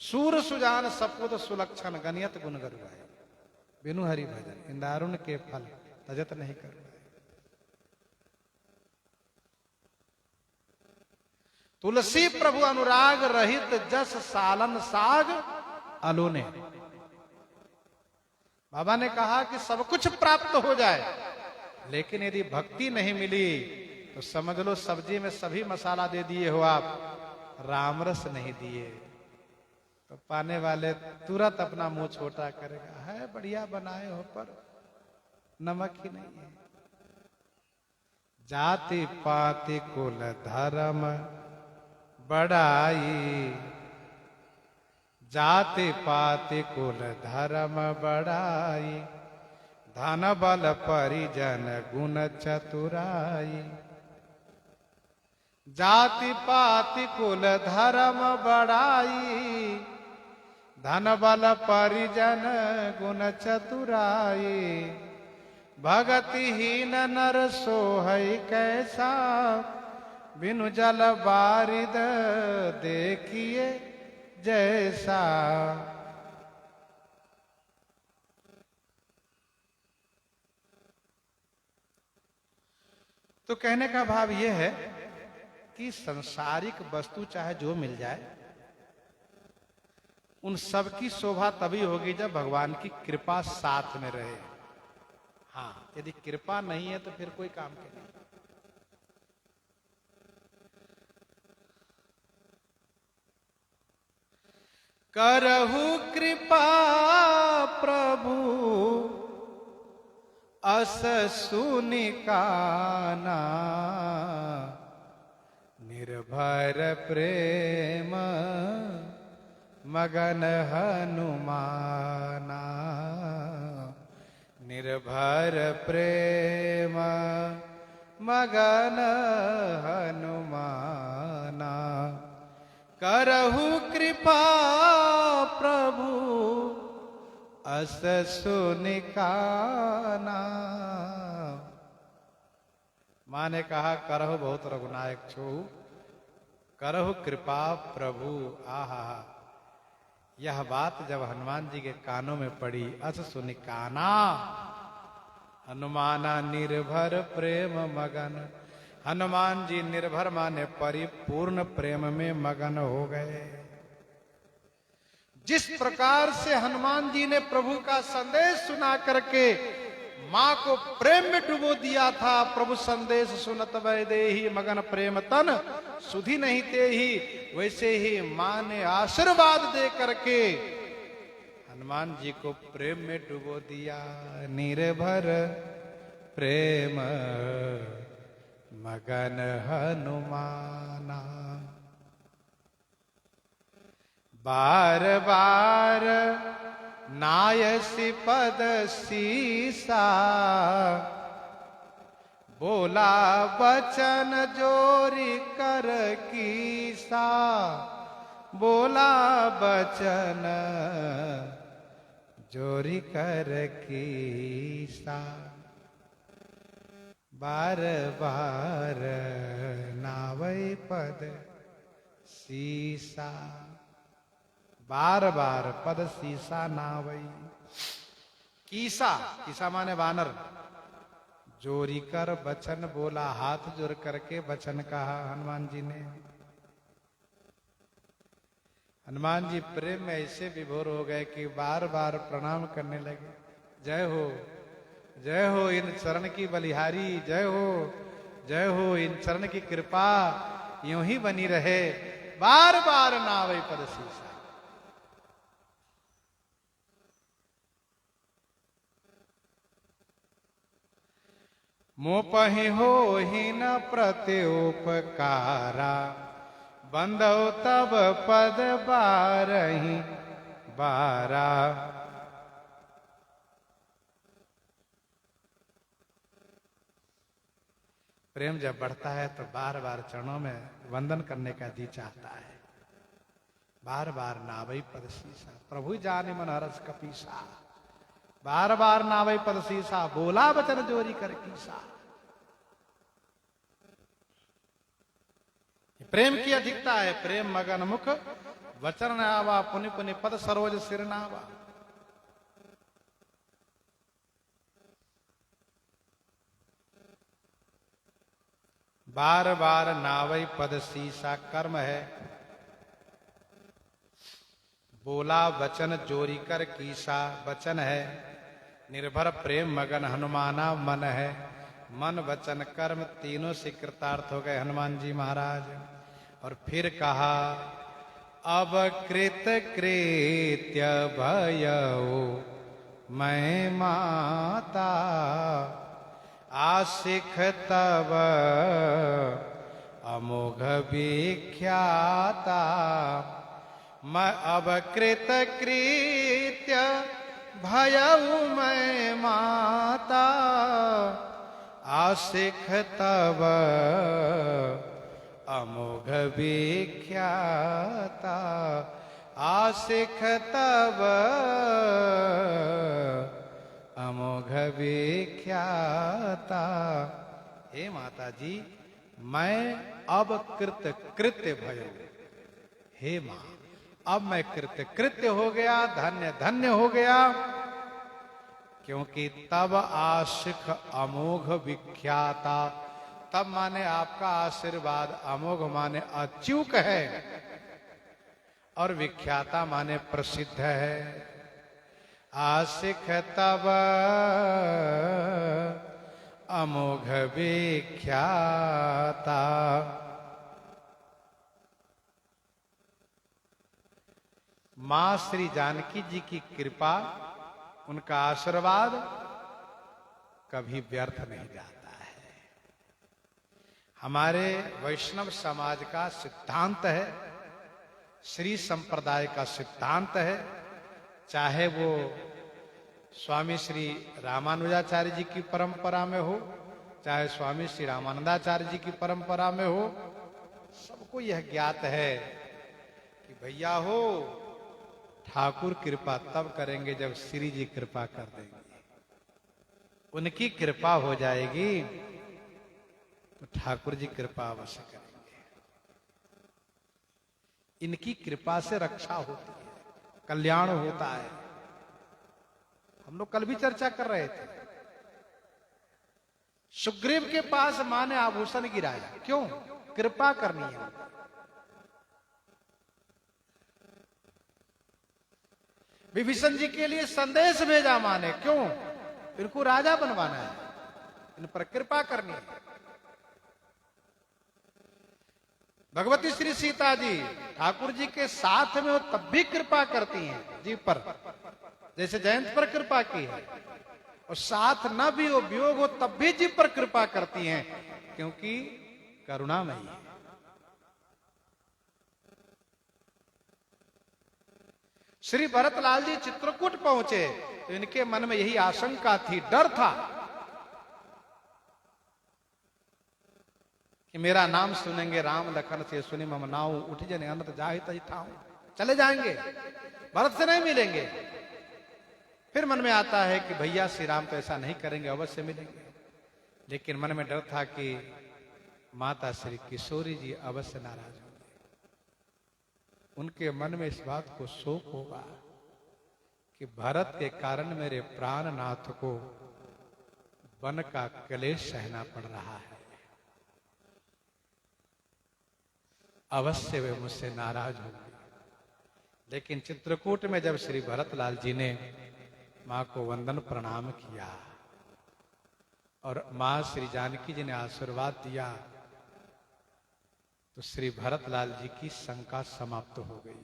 सूर सुजान सपूत सुलक्षण गनियत गुण गरुआई, बिनु हरि भजन इंदारुण के फल तजत नहीं करुआई। तुलसी प्रभु अनुराग रहित जस सालन साग अलोने। बाबा ने कहा कि सब कुछ प्राप्त हो जाए, लेकिन यदि भक्ति नहीं मिली तो समझ लो सब्जी में सभी मसाला दे दिए हो आप, रामरस नहीं दिए, तो पाने वाले तुरंत अपना मुंह छोटा करेगा, है बढ़िया बनाए हो पर नमक ही नहीं है। जाति पाति कुल धर्म बड़ाई, जाति पाति कुल धर्म बड़ाई, धन बल परिजन गुण चतुराई। जाति पाति कुल धर्म बड़ाई, धन बल परिजन गुण चतुराई। भगतिहीन नर सोहै कैसा, बिनु जल बारिद देखिए जैसा। तो कहने का भाव यह है कि सांसारिक वस्तु चाहे जो मिल जाए, उन सब की शोभा तभी होगी जब भगवान की कृपा साथ में रहे। हाँ, यदि कृपा नहीं है तो फिर कोई काम के नहीं। करहु कृपा प्रभु अस सुनि काना, निर्भर प्रेम मगन हनुमाना। निर्भर प्रेम मगन हनुमाना। करहु कृपा प्रभु अस सुनि काना। माँ ने कहा करहु बहुत रघुनायक छो, करहु कृपा प्रभु। आहा, यह बात जब हनुमान जी के कानों में पड़ी, अस सुनि काना, हनुमाना निर्भर प्रेम मगन। हनुमान जी निर्भर माने परिपूर्ण प्रेम में मगन हो गए। जिस प्रकार से हनुमान जी ने प्रभु का संदेश सुना करके मां को प्रेम में डुबो दिया था, प्रभु संदेश सुनत वैदेही मगन प्रेम तन सुधि नहीं ते ही, वैसे ही मां ने आशीर्वाद दे करके हनुमान जी को प्रेम में डुबो दिया। निर्भर प्रेम मगन हनुमाना। बार बार नायसी पद सीसा, बोला बचन जोरी कर कीसा। बोला बचन जोरी कर कीसा। बार बार नावै पद सीसा। बार बार पद सीसा नावई। कीसा, कीसा माने वानर। जोरी कर बचन बोला, हाथ जोड़ करके बचन कहा हनुमान जी ने। हनुमान जी प्रेम में ऐसे विभोर हो गए कि बार बार प्रणाम करने लगे। जय हो, जय हो इन चरण की बलिहारी, जय हो, जय हो इन चरण की कृपा यूं ही बनी रहे। बार बार नावई पद सीसा। मोपहि हो ही न प्रत्युपकारा, बंदो तब पद बारही बारा। प्रेम जब बढ़ता है तो बार बार चरणों में वंदन करने का जी चाहता है। बार बार नावई पद सीसा, प्रभु जाने मन हरस कपीसा। बार बार नावई पद सीसा, बोला बचन जोरी कर कीसा। प्रेम की अधिकता है। प्रेम मगन मुख वचन न आवा, पुनि पुनि पद सरोज सिर नावा। बार बार नावई पद सीसा कर्म है। बोला वचन जोरी कर कीसा वचन है। निर्भर प्रेम मगन हनुमाना मन है। मन वचन कर्म तीनों से कृतार्थ हो गए हनुमान जी महाराज। और फिर कहा अब कृत कृत्य भयो मैं माता, आशिख तब अमोघ विख्याता। मैं अब कृत कृत्य भयऊ मैं माता, आशिख तब अमोघ विख्याता, आशिख तब अमोघ विख्याता। हे माता जी, मैं अब कृत कृत्य भयो। हे मां, अब मैं कृत्य कृत्य हो गया, धन्य धन्य हो गया, क्योंकि तब आशिख अमोघ विख्याता। तब माने आपका आशीर्वाद, अमोघ माने अच्युक है, और विख्याता माने प्रसिद्ध है। आशिख तब अमोघ विख्याता। मां श्री जानकी जी की कृपा, उनका आशीर्वाद कभी व्यर्थ नहीं जाता है। हमारे वैष्णव समाज का सिद्धांत है, श्री संप्रदाय का सिद्धांत है, चाहे वो स्वामी श्री रामानुजाचार्य जी की परंपरा में हो, चाहे स्वामी श्री रामानंदाचार्य जी की परंपरा में हो, सबको यह ज्ञात है कि भैया हो, ठाकुर कृपा तब करेंगे जब श्री जी कृपा कर देंगे। उनकी कृपा हो जाएगी तो ठाकुर जी कृपा अवश्य करेंगे। इनकी कृपा से रक्षा होती है, कल्याण होता है। हम लोग कल भी चर्चा कर रहे थे, सुग्रीव के पास मां ने आभूषण गिराया, क्यों? कृपा करनी है। विभीषण जी के लिए संदेश भेजा मां ने, क्यों? इनको राजा बनवाना है, इन पर कृपा करनी है। भगवती श्री सीता जी ठाकुर जी के साथ में हो तब भी कृपा करती हैं जी पर, जैसे जयंत पर कृपा की है, और साथ न भी हो, वियोग हो, तब भी जी पर कृपा करती हैं, क्योंकि करुणामयी है। श्री भरतलाल जी चित्रकूट पहुंचे तो इनके मन में यही आशंका थी, डर था कि मेरा नाम सुनेंगे राम लखन से सुनी मम नाऊ, उठ जने अनंत जाहि तहि ठाऊ, चले जाएंगे, भरत से नहीं मिलेंगे। फिर मन में आता है कि भैया श्री राम तो ऐसा नहीं करेंगे, अवश्य मिलेंगे। लेकिन मन में डर था कि माता श्री किशोरी जी अवश्य नाराज होंगे, उनके मन में इस बात को शोक होगा कि भरत के कारण मेरे प्राणनाथ को वन का क्लेश सहना पड़ रहा है, अवश्य वे मुझसे नाराज होंगे। लेकिन चित्रकूट में जब श्री भरतलाल जी ने मां को वंदन प्रणाम किया और मां श्री जानकी जी ने आशीर्वाद दिया, तो श्री भरतलाल जी की शंका समाप्त हो गई।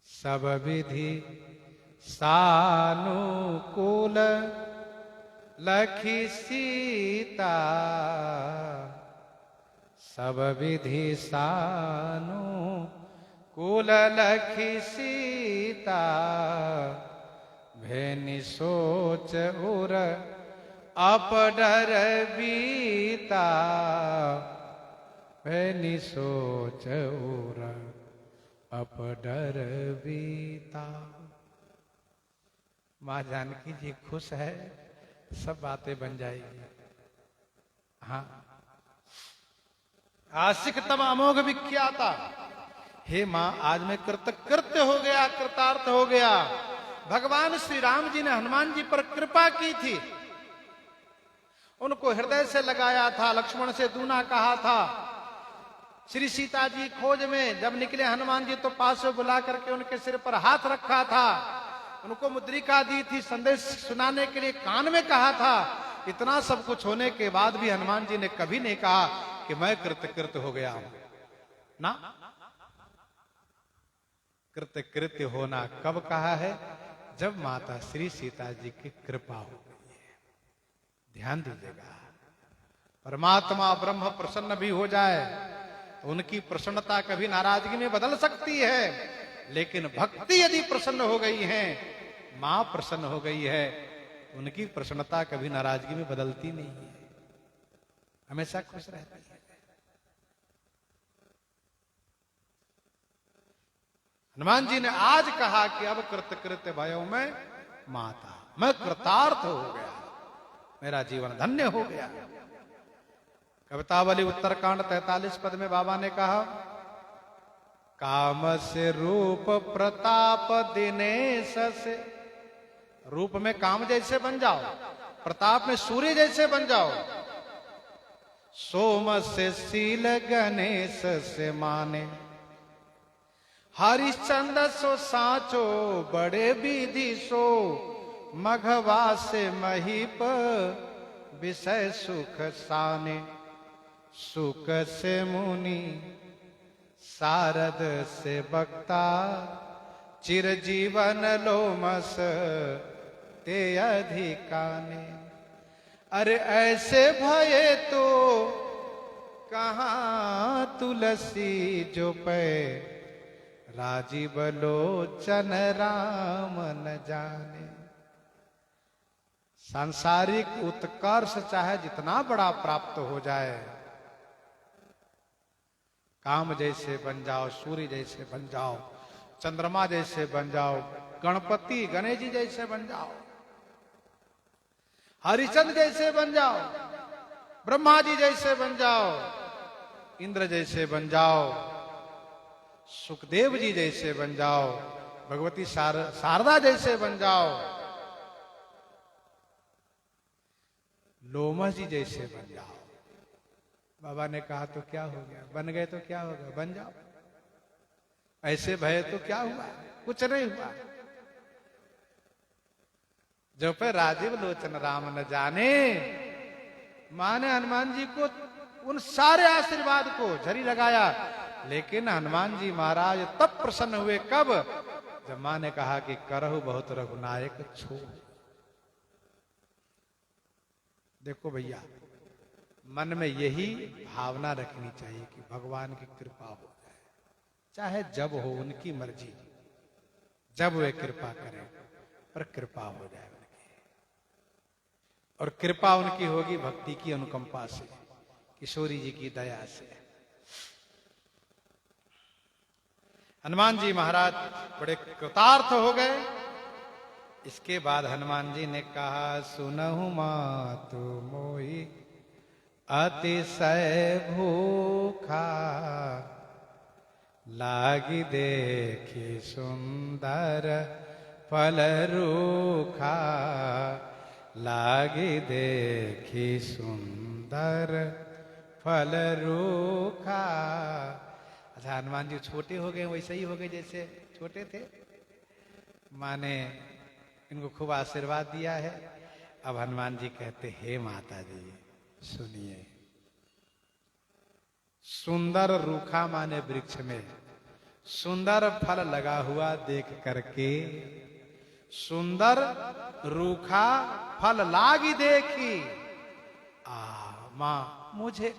सब विधि सानुकूल लखी सीता, सब विधि सानुकूल लखी सीता, भेनि सोच उर अपडर बीता, भेनि सोच उर अपडर बीता। मां जानकी जी खुश है, सब बातें बन जाएगी। हाँ, आशिक तब अमोघ विख्याता। हे मां, आज मैं कृतकृत्य हो गया, कृतार्थ हो गया। भगवान श्री राम जी ने हनुमान जी पर कृपा की थी, उनको हृदय से लगाया था, लक्ष्मण से दूना कहा था। श्री सीता जी खोज में जब निकले हनुमान जी तो पास में बुला करके उनके सिर पर हाथ रखा था, उनको मुद्रिका दी थी, संदेश सुनाने के लिए कान में कहा था। इतना सब कुछ होने के बाद भी हनुमान जी ने कभी नहीं कहा कि मैं कृतकृत्य हो गया हूं ना। कृतकृत्य होना कब कहा है? जब माता श्री सीता जी की कृपा हो गई है। ध्यान दीजिएगा, परमात्मा ब्रह्म प्रसन्न भी हो जाए तो उनकी प्रसन्नता कभी नाराजगी में बदल सकती है। लेकिन भक्ति यदि प्रसन्न हो गई है, मां प्रसन्न हो गई है, उनकी प्रसन्नता कभी नाराजगी में बदलती नहीं है, हमेशा खुश रहती है। हनुमान जी ने आज कहा कि अब कृतकृत्य भयो में माता, मैं कृतार्थ हो गया, मेरा जीवन धन्य हो गया। कवितावली उत्तरकांड 43 पद में बाबा ने कहा, काम से रूप प्रताप दिनेश से, रूप में काम जैसे बन जाओ, प्रताप में सूर्य जैसे बन जाओ, सोम से शील गणेश से माने, हरिश्चंद्र सो साचो बड़े विधि सो, मघवा से महीप विषय सुख साने, सुख से मुनि सारद से बक्ता, चिरजीवन लोमस ते अधिकाने। अरे ऐसे भये तो कहाँ तुलसी जो पे, राजीव लोचन राम न जाने। सांसारिक उत्कर्ष चाहे जितना बड़ा प्राप्त हो जाए, काम जैसे बन जाओ, सूर्य जैसे बन जाओ, चंद्रमा जैसे बन जाओ, गणपति गणेश जी जैसे बन जाओ, हरिचंद्र जैसे बन जाओ, ब्रह्मा जी जैसे बन जाओ, इंद्र जैसे बन जाओ, सुखदेव जी जैसे बन जाओ, भगवती शारदा जैसे बन जाओ, लोमस जी जैसे बन जाओ। बाबा ने कहा तो क्या हो गया, बन गए तो क्या हो गया, बन जाओ। ऐसे भय तो क्या हुआ, कुछ नहीं हुआ। जो पे राजीव लोचन राम न जाने, माने हनुमान जी को उन सारे आशीर्वाद को झरी लगाया, लेकिन हनुमान जी महाराज तब प्रसन्न हुए, कब, जब मां ने कहा कि करहु बहुत रघुनायक छो। देखो भैया, मन में यही भावना रखनी चाहिए कि भगवान की कृपा हो जाए, चाहे जब हो, उनकी मर्जी, जब वे कृपा करें, पर कृपा हो जाए उनकी। और कृपा उनकी होगी भक्ति की अनुकंपा से, किशोरी जी की दया से। हनुमान जी महाराज बड़े कृतार्थ हो गए। इसके बाद हनुमान जी ने कहा, सुनहु मातु मोहि अतिशय भूखा, लागी देखी सुंदर फल रूखा, लागी देखी सुंदर फल रूखा। अच्छा, हनुमान जी छोटे हो गए, वैसे ही हो गए जैसे छोटे थे। माने इनको खूब आशीर्वाद दिया है। अब हनुमान जी कहते, हे माता जी सुनिए, सुंदर रूखा माने वृक्ष में सुंदर फल लगा हुआ देख करके, सुंदर रूखा फल लागी देखी, मां मुझे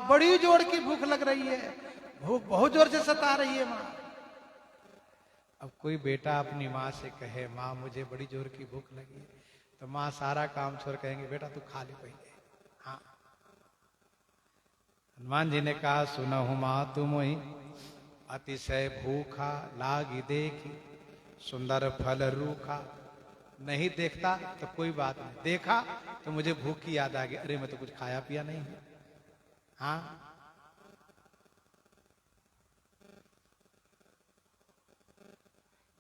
बड़ी जोर की भूख लग रही है, भूख बहुत जोर से सता रही है मां। अब कोई बेटा अपनी माँ से कहे, माँ मुझे बड़ी जोर की भूख लगी है, तो माँ सारा काम छोड़ कहेंगे, बेटा तू खा ले पहले। हाँ, हनुमान जी ने कहा, सुनहु माँ तुम ही अतिशय भूखा, लागी देखी सुंदर फल रूखा। नहीं देखता तो कोई बात नहीं, देखा तो मुझे भूख की याद आ गई, अरे मैं तो कुछ खाया पिया नहीं है। हाँ,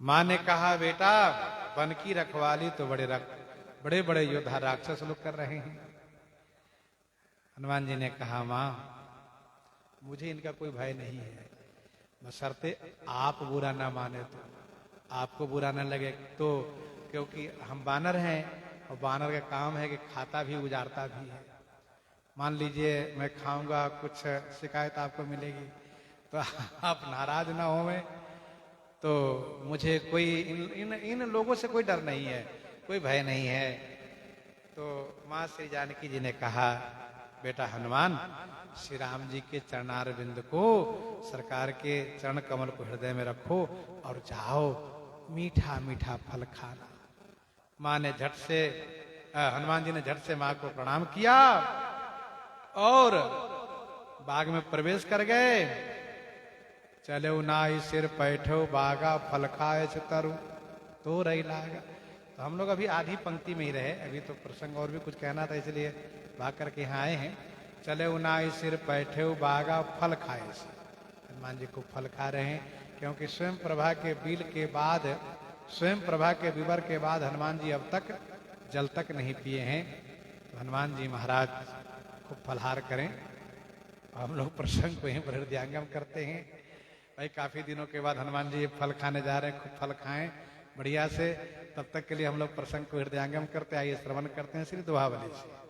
मां ने कहा, बेटा वन की रखवाली तो बड़े बड़े योद्धा राक्षस लोग कर रहे हैं। हनुमान जी ने कहा, मां मुझे इनका कोई भय नहीं है, बशर्ते आप बुरा ना माने, तो आपको बुरा ना लगे तो, क्योंकि हम बानर हैं और बानर का काम है कि खाता भी उजाड़ता भी है। मान लीजिए मैं खाऊंगा, कुछ शिकायत आपको मिलेगी तो आप नाराज ना होवे, तो मुझे कोई इन लोगों से कोई डर नहीं है, कोई भय नहीं है। तो मां श्री जानकी जी ने कहा, बेटा हनुमान, श्री राम जी के चरणार बिंद को, सरकार के चरण कमल को हृदय में रखो और जाओ मीठा मीठा फल खाना। माँ ने झट से हनुमान जी ने झट से माँ को प्रणाम किया और बाग में प्रवेश कर गए। चले नाई सिर पैठो बागा फल खाए तरु तो रही लागा। तो हम लोग अभी आधी पंक्ति में ही रहे, अभी तो प्रसंग और भी कुछ कहना था इसलिए भाग करके यहाँ आए हैं। चले उनाई सिर बैठे बागा फल खाए से, हनुमान जी को फल खा रहे हैं, क्योंकि स्वयं प्रभा के बिल के बाद, स्वयं प्रभा के विवर के बाद हनुमान जी अब तक जल तक नहीं पिए हैं। तो हनुमान जी महाराज खूब फलहार करें। हम लोग प्रसंग को यहीं पर हृदयंगम करते हैं। भाई काफी दिनों के बाद हनुमान जी फल खाने जा रहे हैं, खूब फल खाएं बढ़िया से। तब तक के लिए हम लोग प्रसंग को हृदयंगम करते, आइए श्रवण करते हैं श्री दोहावली से।